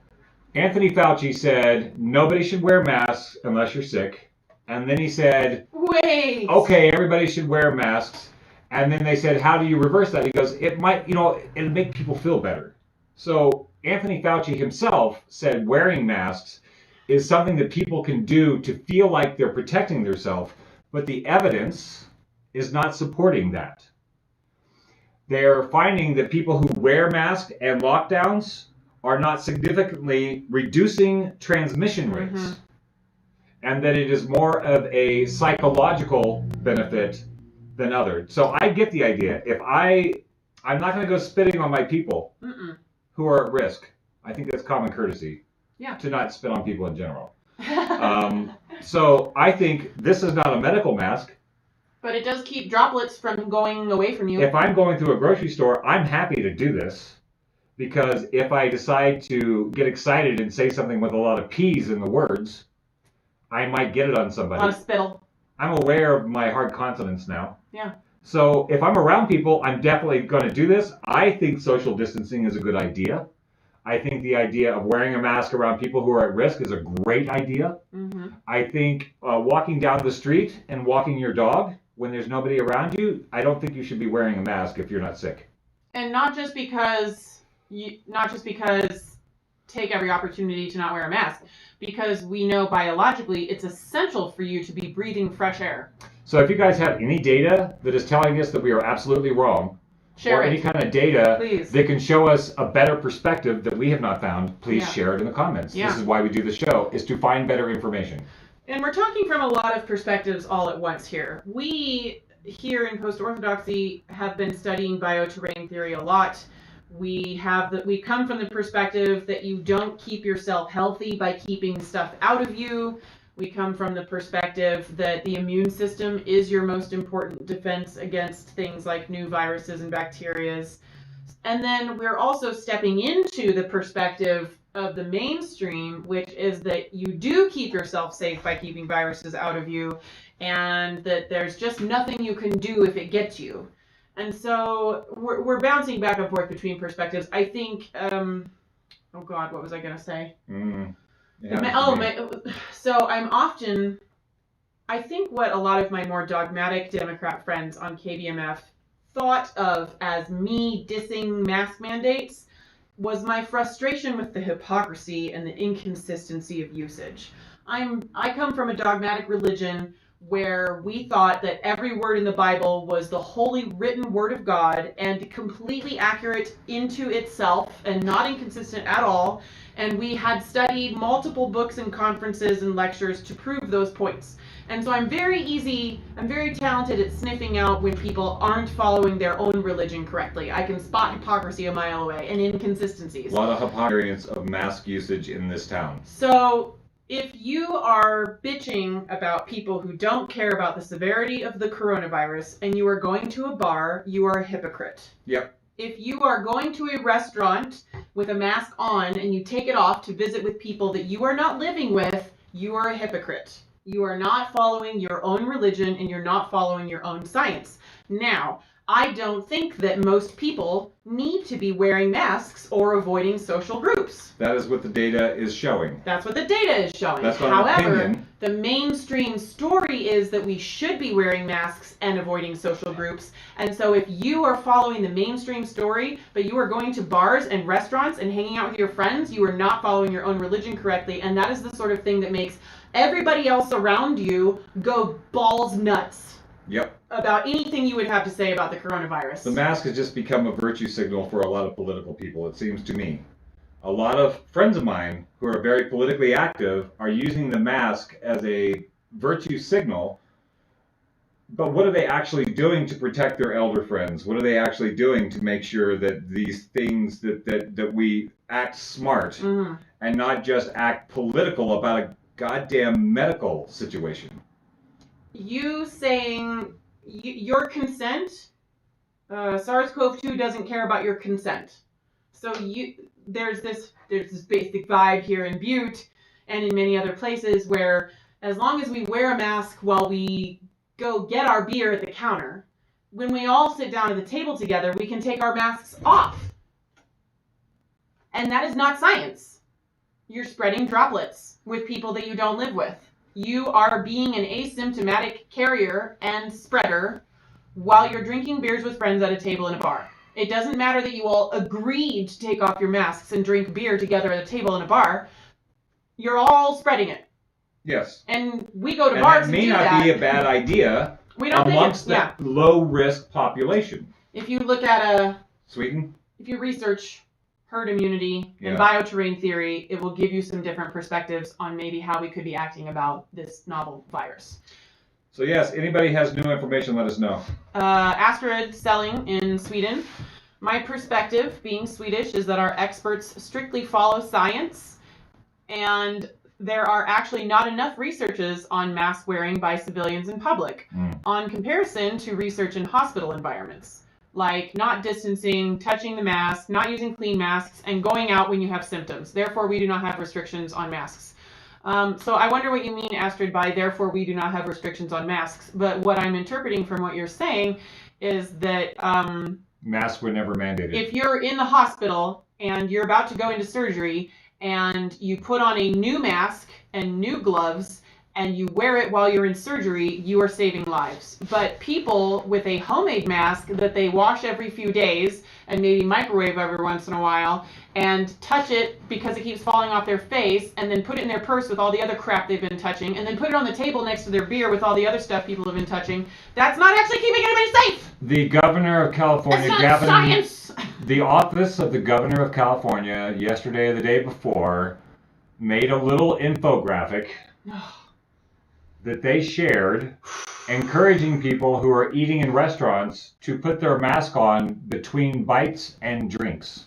S2: Anthony Fauci said nobody should wear masks unless you're sick. And then he said,
S1: Wait!
S2: okay, everybody should wear masks. And then they said, how do you reverse that? He goes, it might, it'll make people feel better. So Anthony Fauci himself said wearing masks is something that people can do to feel like they're protecting themselves, but the evidence is not supporting that. They're finding that people who wear masks and lockdowns are not significantly reducing transmission rates,
S1: Mm-hmm.
S2: and that it is more of a psychological benefit than others. So I get the idea. If I'm not going to go spitting on my people
S1: Mm-mm.
S2: who are at risk. I think that's common courtesy.
S1: Yeah.
S2: To not spit on people in general. So I think this is not a medical mask.
S1: But it does keep droplets from going away from you.
S2: If I'm going through a grocery store, I'm happy to do this. Because if I decide to get excited and say something with a lot of P's in the words, I might get it on
S1: A
S2: somebody.
S1: lot of spittle.
S2: I'm aware of my hard consonants now.
S1: Yeah.
S2: So if I'm around people, I'm definitely going to do this. I think social distancing is a good idea. I think the idea of wearing a mask around people who are at risk is a great idea.
S1: Mm-hmm.
S2: I think walking down the street and walking your dog when there's nobody around you, I don't think you should be wearing a mask if you're not sick.
S1: And not just because take every opportunity to not wear a mask, because we know biologically it's essential for you to be breathing fresh air.
S2: So if you guys have any data that is telling us that we are absolutely wrong,
S1: Share
S2: or any
S1: it.
S2: kind of data
S1: Please.
S2: that can show us a better perspective that we have not found, please
S1: Yeah.
S2: share it in the comments.
S1: Yeah.
S2: This is why we do the show, is to find better information.
S1: And we're talking from a lot of perspectives all at once here. We here in Post-Orthodoxy have been studying bioterrain theory a lot. We come from the perspective that you don't keep yourself healthy by keeping stuff out of you. We come from the perspective that the immune system is your most important defense against things like new viruses and bacterias. And then we're also stepping into the perspective of the mainstream, which is that you do keep yourself safe by keeping viruses out of you, and that there's just nothing you can do if it gets you. And so we're bouncing back and forth between perspectives. I think, oh God, what was I going to say? So I think what a lot of my more dogmatic Democrat friends on KBMF thought of as me dissing mask mandates was my frustration with the hypocrisy and the inconsistency of usage. I come from a dogmatic religion where we thought that every word in the Bible was the holy written word of God and completely accurate into itself and not inconsistent at all. And we had studied multiple books and conferences and lectures to prove those points. And so I'm very talented at sniffing out when people aren't following their own religion correctly. I can spot hypocrisy a mile away and inconsistencies.
S2: A lot of hypocrites of mask usage in this town.
S1: So if you are bitching about people who don't care about the severity of the coronavirus and you are going to a bar, you are a hypocrite.
S2: Yep.
S1: If you are going to a restaurant with a mask on and you take it off to visit with people that you are not living with, you are a hypocrite. You are not following your own religion and you're not following your own science. Now, I don't think that most people need to be wearing masks or avoiding social groups.
S2: That is what the data is showing.
S1: That's what the data is showing.
S2: That's not an opinion.
S1: The mainstream story is that we should be wearing masks and avoiding social groups. And so if you are following the mainstream story, but you are going to bars and restaurants and hanging out with your friends, you are not following your own religion correctly. And that is the sort of thing that makes everybody else around you go balls nuts.
S2: Yep.
S1: About anything you would have to say about the coronavirus.
S2: The mask has just become a virtue signal for a lot of political people, it seems to me. A lot of friends of mine who are very politically active are using the mask as a virtue signal, but what are they actually doing to protect their elder friends? What are they actually doing to make sure that these things, that we act smart and not just act political about a goddamn medical situation?
S1: You saying your consent, SARS-CoV-2 doesn't care about your consent. So there's this basic vibe here in Butte and in many other places where as long as we wear a mask while we go get our beer at the counter, when we all sit down at the table together, we can take our masks off. And that is not science. You're spreading droplets with people that you don't live with. You are being an asymptomatic carrier and spreader while you're drinking beers with friends at a table in a bar. It doesn't matter that you all agreed to take off your masks and drink beer together at a table in a bar. You're all spreading it.
S2: Yes.
S1: And we go to bars and do that.
S2: That may not be a bad idea amongst the low-risk population.
S1: If you look at
S2: Sweden?
S1: If you research herd immunity and bioterrain theory, it will give you some different perspectives on maybe how we could be acting about this novel virus.
S2: So yes, anybody has new information, let us know.
S1: Astrid Selling in Sweden. My perspective, being Swedish, is that our experts strictly follow science, and there are actually not enough researches on mask wearing by civilians in public, on comparison to research in hospital environments. Like not distancing, touching the mask, not using clean masks, and going out when you have symptoms. Therefore, we do not have restrictions on masks. So I wonder what you mean, Astrid, by therefore we do not have restrictions on masks. But what I'm interpreting from what you're saying is that
S2: masks were never mandated.
S1: If you're in the hospital and you're about to go into surgery and you put on a new mask and new gloves and you wear it while you're in surgery, you are saving lives. But people with a homemade mask that they wash every few days and maybe microwave every once in a while and touch it because it keeps falling off their face, and then put it in their purse with all the other crap they've been touching, and then put it on the table next to their beer with all the other stuff people have been touching, that's not actually keeping anybody safe.
S2: The governor of California,
S1: That's not science.
S2: The office of the governor of California yesterday or the day before made a little infographic that they shared, encouraging people who are eating in restaurants to put their mask on between bites and drinks.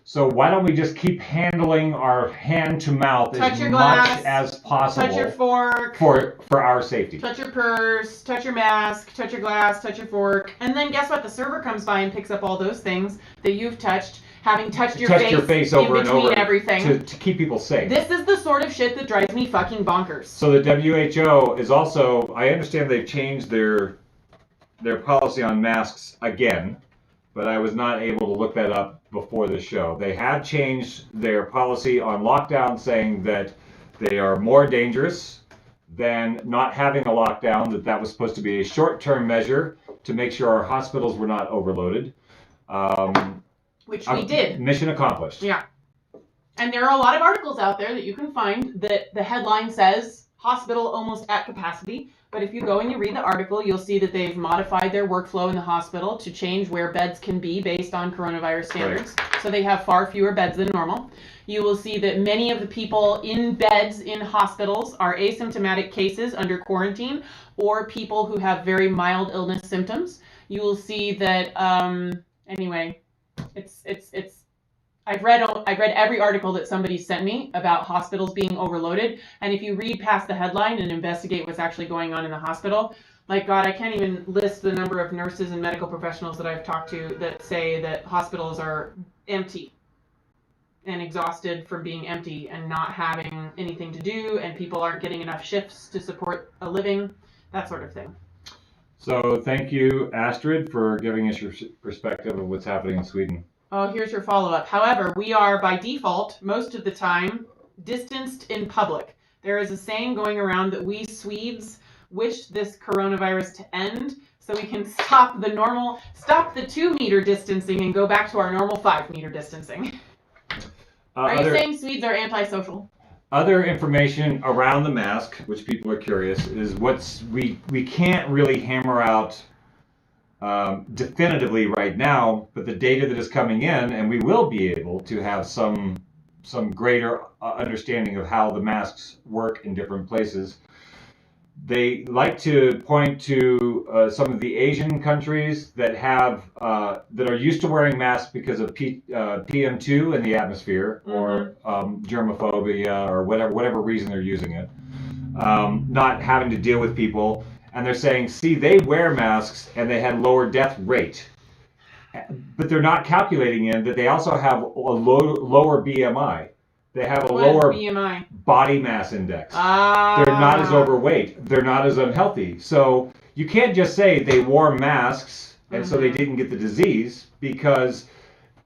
S2: So why don't we just keep handling our hand to mouth as much as possible?
S1: Touch your fork.
S2: For our safety.
S1: Touch your purse, touch your mask, touch your glass, touch your fork. And then guess what? The server comes by and picks up all those things that you've touched, having touched your face
S2: over
S1: in between everything.
S2: To keep people safe.
S1: This is the sort of shit that drives me fucking bonkers.
S2: So the WHO is also, I understand they've changed their policy on masks again, but I was not able to look that up before the show. They have changed their policy on lockdown, saying that they are more dangerous than not having a lockdown, that was supposed to be a short-term measure to make sure our hospitals were not overloaded.
S1: Which we did.
S2: Mission accomplished.
S1: Yeah. And there are a lot of articles out there that you can find that the headline says hospital almost at capacity. But if you go and you read the article, you'll see that they've modified their workflow in the hospital to change where beds can be based on coronavirus standards. Right. So they have far fewer beds than normal. You will see that many of the people in beds in hospitals are asymptomatic cases under quarantine or people who have very mild illness symptoms. You will see that, anyway, I've read every article that somebody sent me about hospitals being overloaded, and if you read past the headline and investigate what's actually going on in the hospital, like God, I can't even list the number of nurses and medical professionals that I've talked to that say that hospitals are empty and exhausted from being empty and not having anything to do, and people aren't getting enough shifts to support a living, that sort of thing.
S2: So thank you, Astrid, for giving us your perspective of what's happening in Sweden.
S1: Oh, here's your follow-up. However, we are, by default, most of the time, distanced in public. There is a saying going around that we Swedes wish this coronavirus to end so we can stop the 2-meter distancing and go back to our normal 5-meter distancing. Are you saying Swedes are antisocial?
S2: Other information around the mask, which people are curious, is we can't really hammer out definitively right now, but the data that is coming in, and we will be able to have some greater understanding of how the masks work in different places. They like to point to some of the Asian countries that have that are used to wearing masks because of PM2 in the atmosphere, or germophobia, or whatever reason they're using it, not having to deal with people. And they're saying, see, they wear masks and they had lower death rate. But they're not calculating in that they also have a lower BMI. They have a lower
S1: BMI?
S2: Body mass index. They're not as overweight. They're not as unhealthy. So you can't just say they wore masks and so they didn't get the disease, because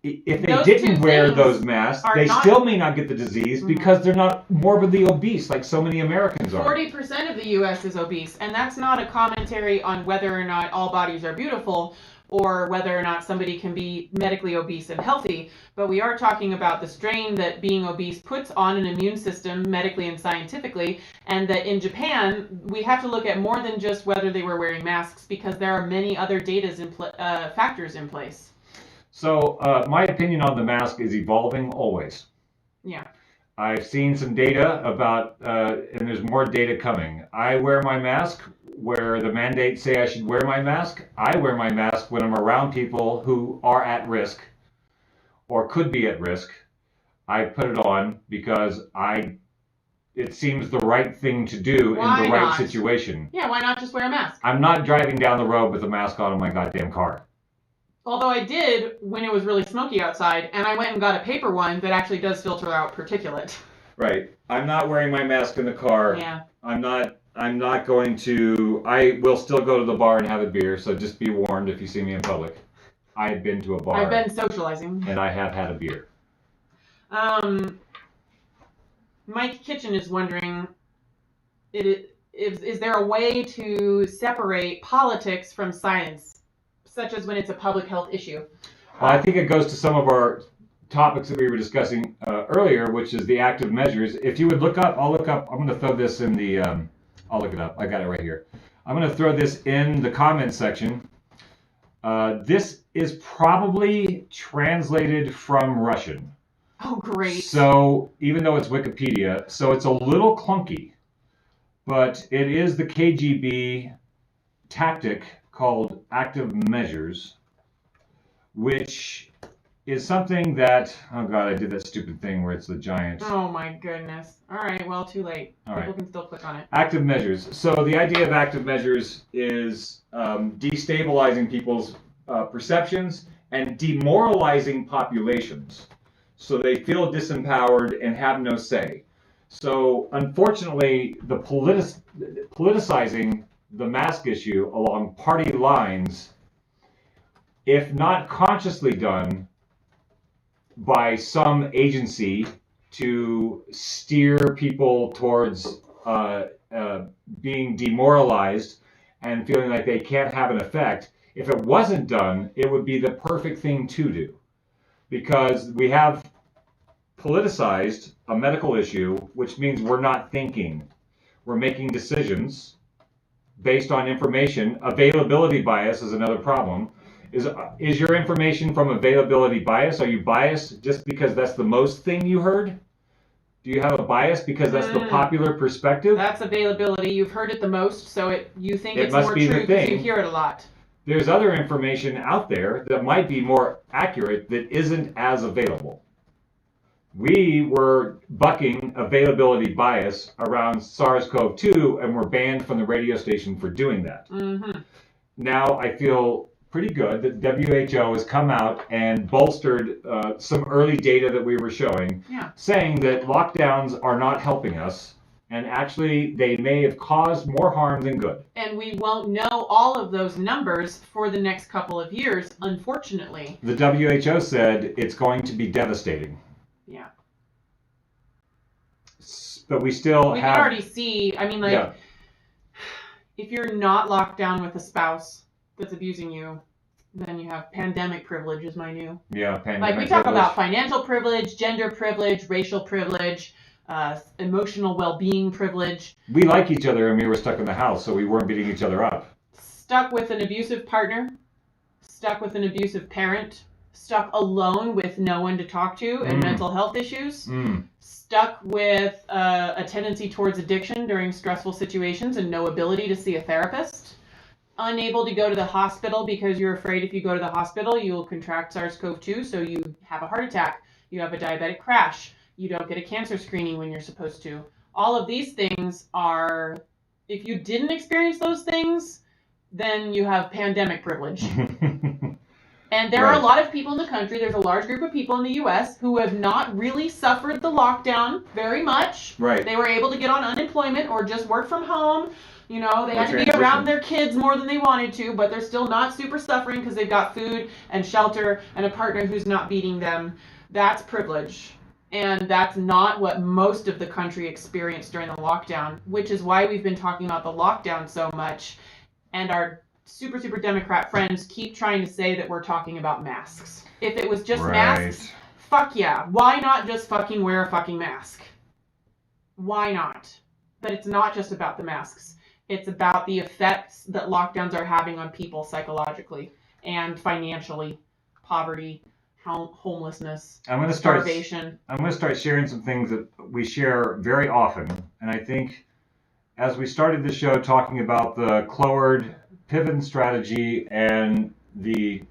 S2: if they didn't wear those masks, they still may not get the disease because they're not morbidly obese like so many Americans are.
S1: 40% of the U.S. is obese, and that's not a commentary on whether or not all bodies are beautiful or whether or not somebody can be medically obese and healthy, but we are talking about the strain that being obese puts on an immune system medically and scientifically, and that in Japan, we have to look at more than just whether they were wearing masks, because there are many other factors in place.
S2: So my opinion on the mask is evolving always.
S1: Yeah.
S2: I've seen some data about, and there's more data coming. I wear my mask where the mandates say I should wear my mask. I wear my mask when I'm around people who are at risk or could be at risk. I put it on because it seems the right thing to do in the right situation.
S1: Yeah, why not just wear a mask?
S2: I'm not driving down the road with a mask on in my goddamn car.
S1: Although I did when it was really smoky outside, and I went and got a paper one that actually does filter out particulate.
S2: Right. I'm not wearing my mask in the car.
S1: Yeah.
S2: I'm not going to. I will still go to the bar and have a beer, so just be warned if you see me in public. I've been to a bar.
S1: I've been socializing.
S2: And I have had a beer.
S1: Mike Kitchen is wondering, is there a way to separate politics from science, such as when it's a public health issue?
S2: Well, I think it goes to some of our topics that we were discussing earlier, which is the active measures. If you would look up, I'm going to throw this in the, I'll look it up. I got it right here. I'm going to throw this in the comments section. This is probably translated from Russian.
S1: Oh, great.
S2: So even though it's Wikipedia, so it's a little clunky, but it is the KGB tactic called active measures, which is something that, oh God, I did that stupid thing where it's the giant.
S1: Oh my goodness. All right, well, too late.
S2: All
S1: People
S2: right.
S1: can still click on it.
S2: Active measures. So the idea of active measures is destabilizing people's perceptions and demoralizing populations so they feel disempowered and have no say. So unfortunately, the politicizing the mask issue along party lines, if not consciously done by some agency to steer people towards being demoralized and feeling like they can't have an effect, if it wasn't done, it would be the perfect thing to do. Because we have politicized a medical issue, which means we're not thinking. We're making decisions based on information. Availability bias is another problem. Is your information from availability bias? Are you biased just because that's the most thing you heard? Do you have a bias because that's the popular perspective?
S1: That's availability. You've heard it the most, so you think
S2: It
S1: it's
S2: must
S1: more
S2: be the
S1: true because you
S2: thing.
S1: hear it a lot.
S2: There's other information out there that might be more accurate that isn't as available. We were bucking availability bias around SARS-CoV-2 and were banned from the radio station for doing that.
S1: Mm-hmm.
S2: Now I feel pretty good that WHO has come out and bolstered some early data that we were showing, saying that lockdowns are not helping us, and actually they may have caused more harm than good.
S1: And we won't know all of those numbers for the next couple of years, unfortunately.
S2: The WHO said it's going to be devastating.
S1: Yeah.
S2: But we still
S1: We
S2: have...
S1: can already see, I mean, like, if you're not locked down with a spouse that's abusing you, then you have pandemic privilege is my new.
S2: Yeah, pandemic
S1: Like, we talk
S2: privilege.
S1: about financial privilege, gender privilege, racial privilege, emotional well-being privilege.
S2: We like each other and we were stuck in the house, so we weren't beating each other up.
S1: Stuck with an abusive partner, stuck with an abusive parent, stuck alone with no one to talk to and mental health issues, stuck with a tendency towards addiction during stressful situations and no ability to see a therapist, unable to go to the hospital because you're afraid if you go to the hospital you'll contract SARS-CoV-2, so you have a heart attack, you have a diabetic crash, you don't get a cancer screening when you're supposed to. All of these things are, if you didn't experience those things, then you have pandemic privilege. And there are a lot of people in the country, there's a large group of people in the U.S. who have not really suffered the lockdown very much.
S2: Right.
S1: They were able to get on unemployment or just work from home. You know, they had to be
S2: transition.
S1: around their kids more than they wanted to, but they're still not super suffering because they've got food and shelter and a partner who's not beating them. That's privilege. And that's not what most of the country experienced during the lockdown, which is why we've been talking about the lockdown so much. And our super Democrat friends keep trying to say that we're talking about masks. If it was just masks, fuck yeah. Why not just fucking wear a fucking mask? Why not? But it's not just about the masks. It's about the effects that lockdowns are having on people psychologically and financially. Poverty, homelessness, starvation.
S2: I'm going to start sharing some things that we share very often. And I think as we started the show talking about the Cloward Piven strategy and the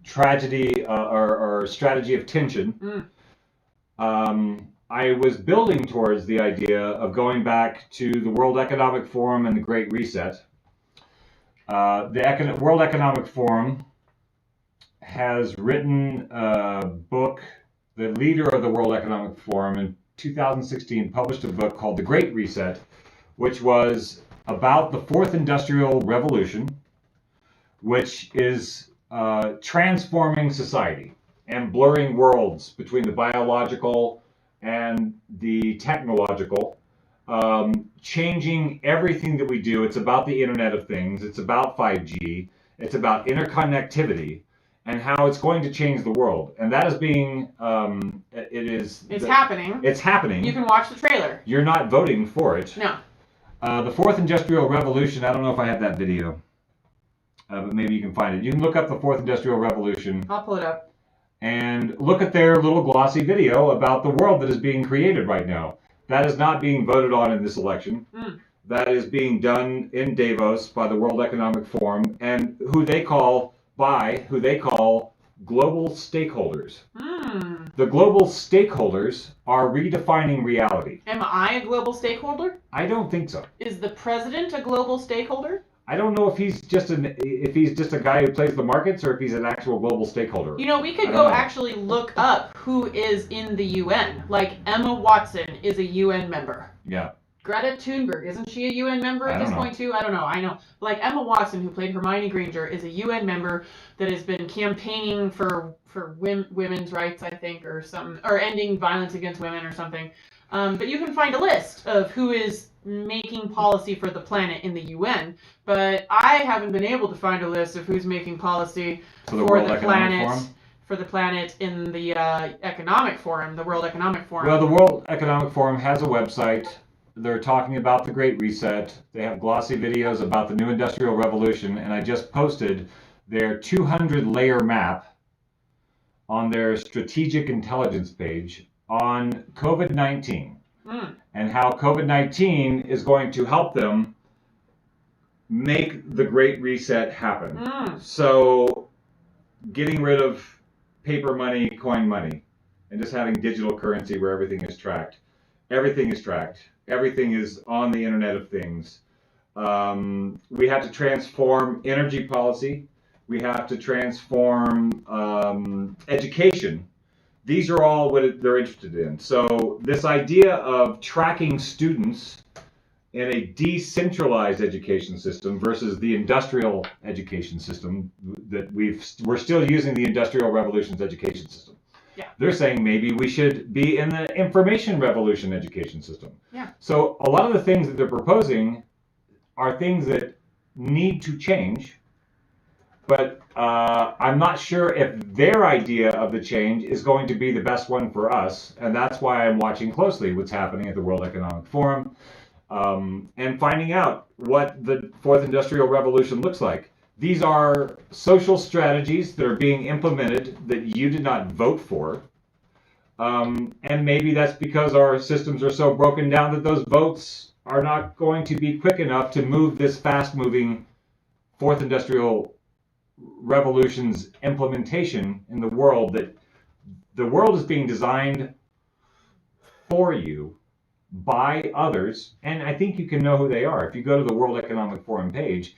S2: tragedy or strategy of tension, I was building towards the idea of going back to the World Economic Forum and the Great Reset. The World Economic Forum has written a book. The leader of the World Economic Forum in 2016 published a book called The Great Reset, which was about the Fourth Industrial Revolution, which is transforming society and blurring worlds between the biological and the technological, changing everything that we do. It's about the Internet of Things. It's about 5G. It's about interconnectivity and how it's going to change the world. And that is being,
S1: It's happening.
S2: It's happening.
S1: You can watch the trailer.
S2: You're not voting for it.
S1: No.
S2: The Fourth Industrial Revolution, I don't know if I have that video, but maybe you can find it. You can look up the Fourth Industrial Revolution.
S1: I'll pull it up.
S2: And look at their little glossy video about the world that is being created right now. That is not being voted on in this election. That is being done in Davos by the World Economic Forum and who they call global stakeholders. The global stakeholders are redefining reality.
S1: Am I a global stakeholder?
S2: I don't think so.
S1: Is the president a global stakeholder?
S2: I don't know if he's just a guy who plays the markets or if he's an actual global stakeholder.
S1: You know, we could go actually look up who is in the UN. Like Emma Watson is a UN member.
S2: Yeah.
S1: Greta Thunberg, isn't she a UN member at this point too? I don't know. I know. Like Emma Watson, who played Hermione Granger, is a UN member that has been campaigning for women's rights, I think, or something, or ending violence against women or something. But you can find a list of who is making policy for the planet in the UN. But I haven't been able to find a list of who's making policy for the planet. For the planet in the Economic Forum, the World Economic Forum.
S2: Well, the World Economic Forum has a website. They're talking about the Great Reset. They have glossy videos about the new Industrial Revolution, and I just posted their 200-layer map on their strategic intelligence page on COVID-19 and how COVID-19 is going to help them make the Great Reset happen. So getting rid of paper money, coin money, and just having digital currency where everything is tracked. Everything is tracked. Everything is on the Internet of Things. We have to transform energy policy. We have to transform education. These are all what they're interested in. So this idea of tracking students in a decentralized education system versus the industrial education system that we're still using the Industrial Revolution's education system.
S1: Yeah.
S2: They're saying maybe we should be in the information revolution education system.
S1: Yeah.
S2: So a lot of the things that they're proposing are things that need to change, but I'm not sure if their idea of the change is going to be the best one for us, and that's why I'm watching closely what's happening at the World Economic Forum and finding out what the Fourth Industrial Revolution looks like. These are social strategies that are being implemented that you did not vote for. And maybe that's because our systems are so broken down that those votes are not going to be quick enough to move this fast-moving Fourth Industrial Revolution's implementation in the world, that the world is being designed for you by others. And I think you can know who they are. If you go to the World Economic Forum page,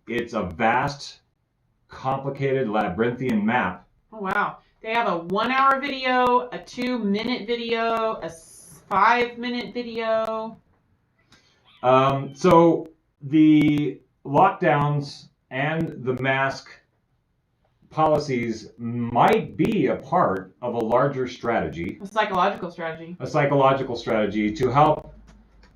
S2: it's a vast, complicated, labyrinthian map.
S1: Oh, wow. They have a 1-hour video, a 2-minute video, a 5-minute video.
S2: So the lockdowns and the mask policies might be a part of a larger strategy.
S1: A psychological strategy.
S2: A psychological strategy to help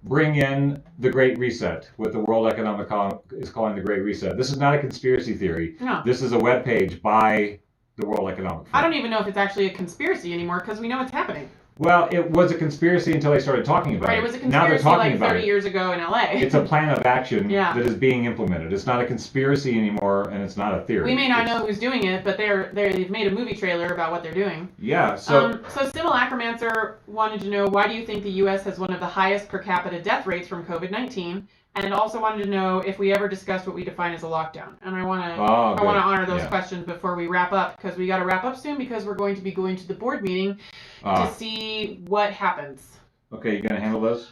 S2: bring in the Great Reset, what the World Economic Forum is calling the Great Reset. This is not a conspiracy theory.
S1: No.
S2: This is a webpage by the World Economic Forum.
S1: I don't even know if it's actually a conspiracy anymore because we know it's happening.
S2: Well, it was a conspiracy until they started talking about it.
S1: Right, it was a
S2: Now they're
S1: conspiracy
S2: talking
S1: like
S2: about
S1: 30 years ago in LA.
S2: It's a plan of action
S1: Yeah.
S2: that is being implemented. It's not a conspiracy anymore, and it's not a theory.
S1: We may not know who's doing it, but they've made a movie trailer about what they're doing.
S2: Yeah, so...
S1: So Simulacromancer wanted to know, why do you think the U.S. has one of the highest per capita death rates from COVID-19? And also wanted to know if we ever discussed what we define as a lockdown. And I want to honor those questions before we wrap up, because we got to wrap up soon because we're going to be going to the board meeting to see what happens.
S2: Okay, you gonna handle those?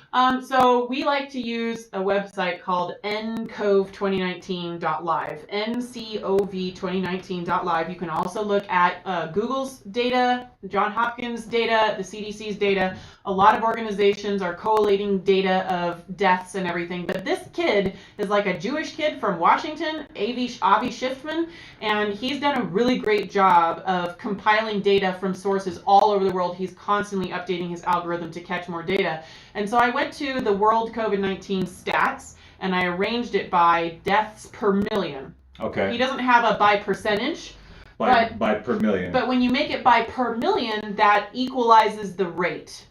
S1: So we like to use a website called ncov2019.live. ncov2019.live. You can also look at Google's data, Johns Hopkins data, the CDC's data. A lot of organizations are collating data of deaths and everything. But this kid is like a Jewish kid from Washington, Avi Shiftman, and he's done a really great job of compiling data from sources all over the world. He's constantly updating his algorithm to catch more data. And so I went to the World COVID-19 stats, and I arranged it by deaths per million.
S2: Okay.
S1: He doesn't have a by percentage.
S2: By per million.
S1: But when you make it by per million, that equalizes the rate.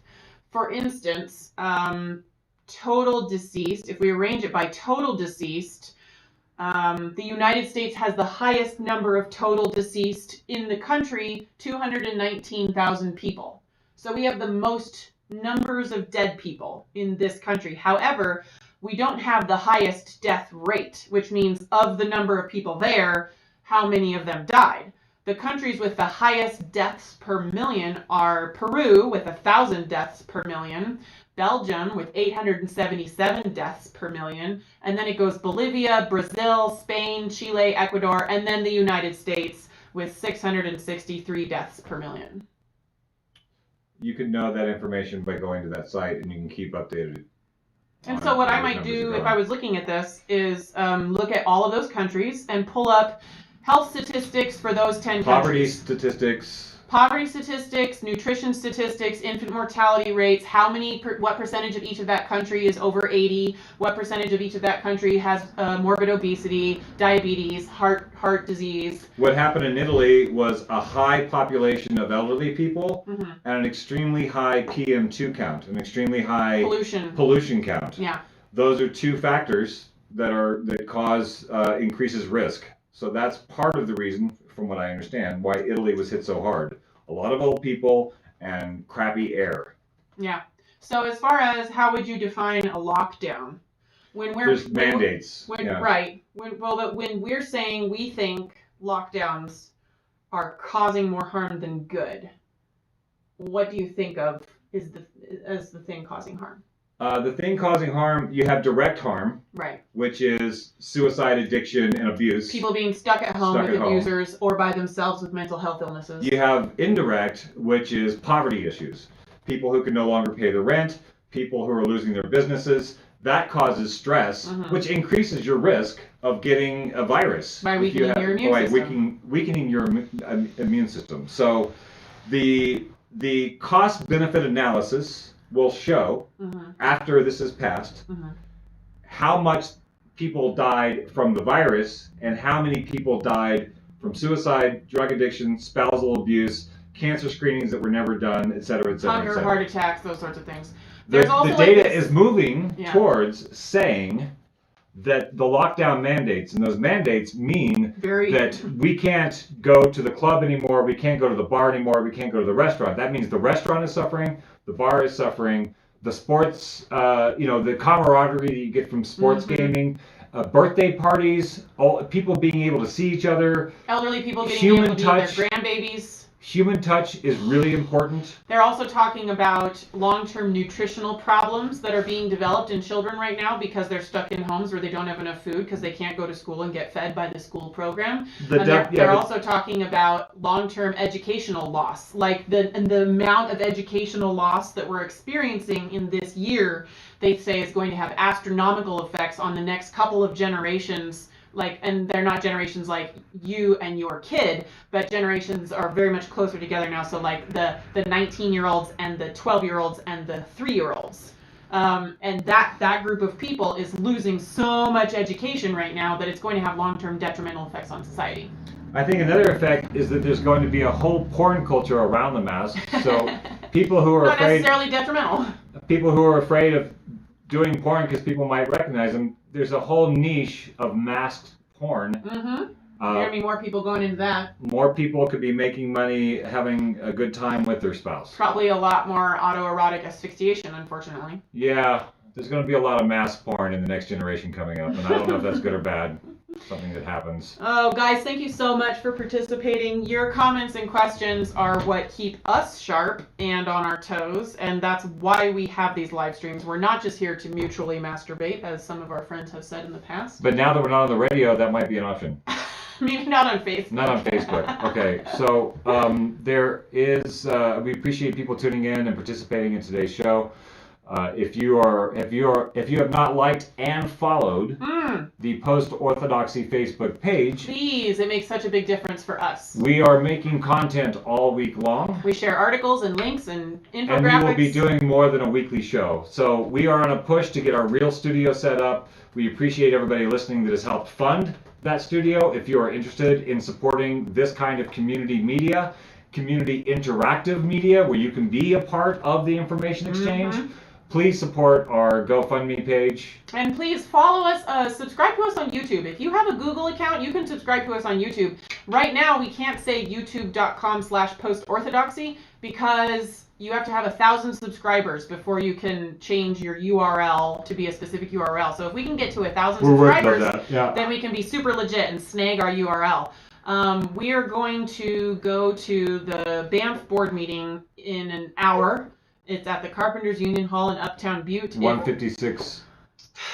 S1: For instance, total deceased, if we arrange it by total deceased, the United States has the highest number of total deceased in the country, 219,000 people. So we have the most numbers of dead people in this country. However, we don't have the highest death rate, which means of the number of people there, how many of them died. The countries with the highest deaths per million are Peru with 1,000 deaths per million, Belgium with 877 deaths per million, and then it goes Bolivia, Brazil, Spain, Chile, Ecuador, and then the United States with 663 deaths per million.
S2: You can know that information by going to that site, and you can keep updated.
S1: And so what I might do if I was looking at this is look at all of those countries and pull up health statistics for those 10 countries. Poverty statistics, nutrition statistics, infant mortality rates, what percentage of each of that country is over 80, what percentage of each of that country has morbid obesity, diabetes, heart disease.
S2: What happened in Italy was a high population of elderly people
S1: Mm-hmm.
S2: and an extremely high PM2 count, an extremely high
S1: pollution
S2: count.
S1: Yeah.
S2: Those are two factors that cause increases risk. So that's part of the reason, from what I understand, why Italy was hit so hard. A lot of old people and crappy air.
S1: Yeah. So as far as how would you define a lockdown?
S2: There's mandates.
S1: Right. When we're saying we think lockdowns are causing more harm than good, what do you think of as the thing causing harm?
S2: The thing causing harm, you have direct harm,
S1: right,
S2: which is suicide, addiction, and abuse.
S1: People being stuck at home with abusers or by themselves with mental health illnesses.
S2: You have indirect, which is poverty issues. People who can no longer pay the rent, people who are losing their businesses. That causes stress, which increases your risk of getting a virus.
S1: By weakening your immune system.
S2: Weakening your immune system. So the cost-benefit analysis will show after this is passed how much people died from the virus and how many people died from suicide, drug addiction, spousal abuse, cancer screenings that were never done, et cetera, et cetera.
S1: Hunger, heart attacks, those sorts of things.
S2: The data is moving towards saying that the lockdown mandates, and those mandates mean that we can't go to the club anymore, we can't go to the bar anymore, we can't go to the restaurant. That means the restaurant is suffering, the bar is suffering, the sports, the camaraderie that you get from sports gaming, birthday parties, people being able to see each other,
S1: elderly people getting able to be their grandbabies.
S2: Human touch is really important.
S1: They're also talking about long-term nutritional problems that are being developed in children right now because they're stuck in homes where they don't have enough food because they can't go to school and get fed by the school program. They're also talking about long-term educational loss, like the amount of educational loss that we're experiencing in this year. They say is going to have astronomical effects on the next couple of generations. And they're not generations like you and your kid, but generations are very much closer together now. So like the 19-year-olds and the 12-year-olds and the 3-year-olds. And that group of people is losing so much education right now that it's going to have long-term detrimental effects on society.
S2: I think another effect is that there's going to be a whole porn culture around the mask. So people who are
S1: not necessarily detrimental. People
S2: who are afraid of doing porn because people might recognize them. There's a whole niche of masked porn.
S1: There are going to be more people going into that.
S2: More people could be making money, having a good time with their spouse.
S1: Probably a lot more autoerotic asphyxiation, unfortunately.
S2: Yeah, there's going to be a lot of masked porn in the next generation coming up, and I don't know if that's good or bad. Something that happens.
S1: Oh, guys, thank you so much for participating. Your comments and questions are what keep us sharp and on our toes, and that's why we have these live streams. We're not just here to mutually masturbate, as some of our friends have said in the past.
S2: But now that we're not on the radio, that might be an option.
S1: Maybe not on Facebook.
S2: Not on Facebook. Okay, so there is, we appreciate people tuning in and participating in today's show. If you have not liked and followed the Post-Orthodoxy Facebook page,
S1: please, it makes such a big difference for us.
S2: we are making content all week long.
S1: We share articles and links and infographics.
S2: And we will be doing more than a weekly show. So we are on a push to get our real studio set up. We appreciate everybody listening that has helped fund that studio. If you are interested in supporting this kind of community media, community interactive media, where you can be a part of the information exchange, please support our GoFundMe page.
S1: And please follow us, subscribe to us on YouTube. If you have a Google account, you can subscribe to us on YouTube. Right now, we can't say youtube.com/postorthodoxy because you have to have 1,000 subscribers before you can change your URL to be a specific URL. So if we can get to 1,000 subscribers, then we can be super legit and snag our URL. We are going to go to the Banff board meeting in an hour. It's at the Carpenters Union Hall in Uptown Butte.
S2: 156.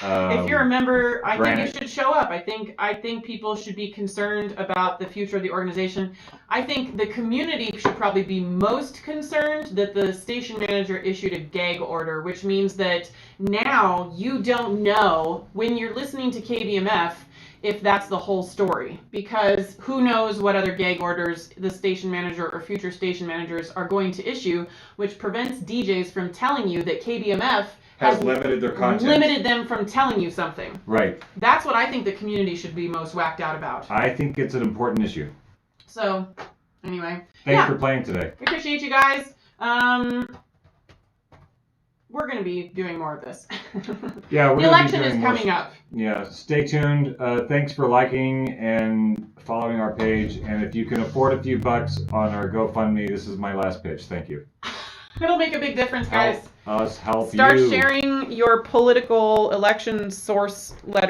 S1: If you're a member, I think
S2: Granite.
S1: you should show up. I think people should be concerned about the future of the organization. I think the community should probably be most concerned that the station manager issued a gag order, which means that now you don't know when you're listening to KBMF if that's the whole story, because who knows what other gag orders the station manager or future station managers are going to issue, which prevents DJs from telling you that KBMF
S2: has limited their content.
S1: Limited them from telling you something.
S2: Right.
S1: That's what I think the community should be most whacked out about.
S2: I think it's an important issue.
S1: So, anyway.
S2: Thanks for playing today.
S1: We appreciate you guys. We're going to be doing more of this.
S2: Yeah,
S1: the election is coming up.
S2: Yeah, stay tuned. Thanks for liking and following our page. And if you can afford a few bucks on our GoFundMe, this is my last pitch. Thank you.
S1: It'll make a big difference, guys.
S2: Help us help
S1: Start
S2: you.
S1: sharing your political election source letters.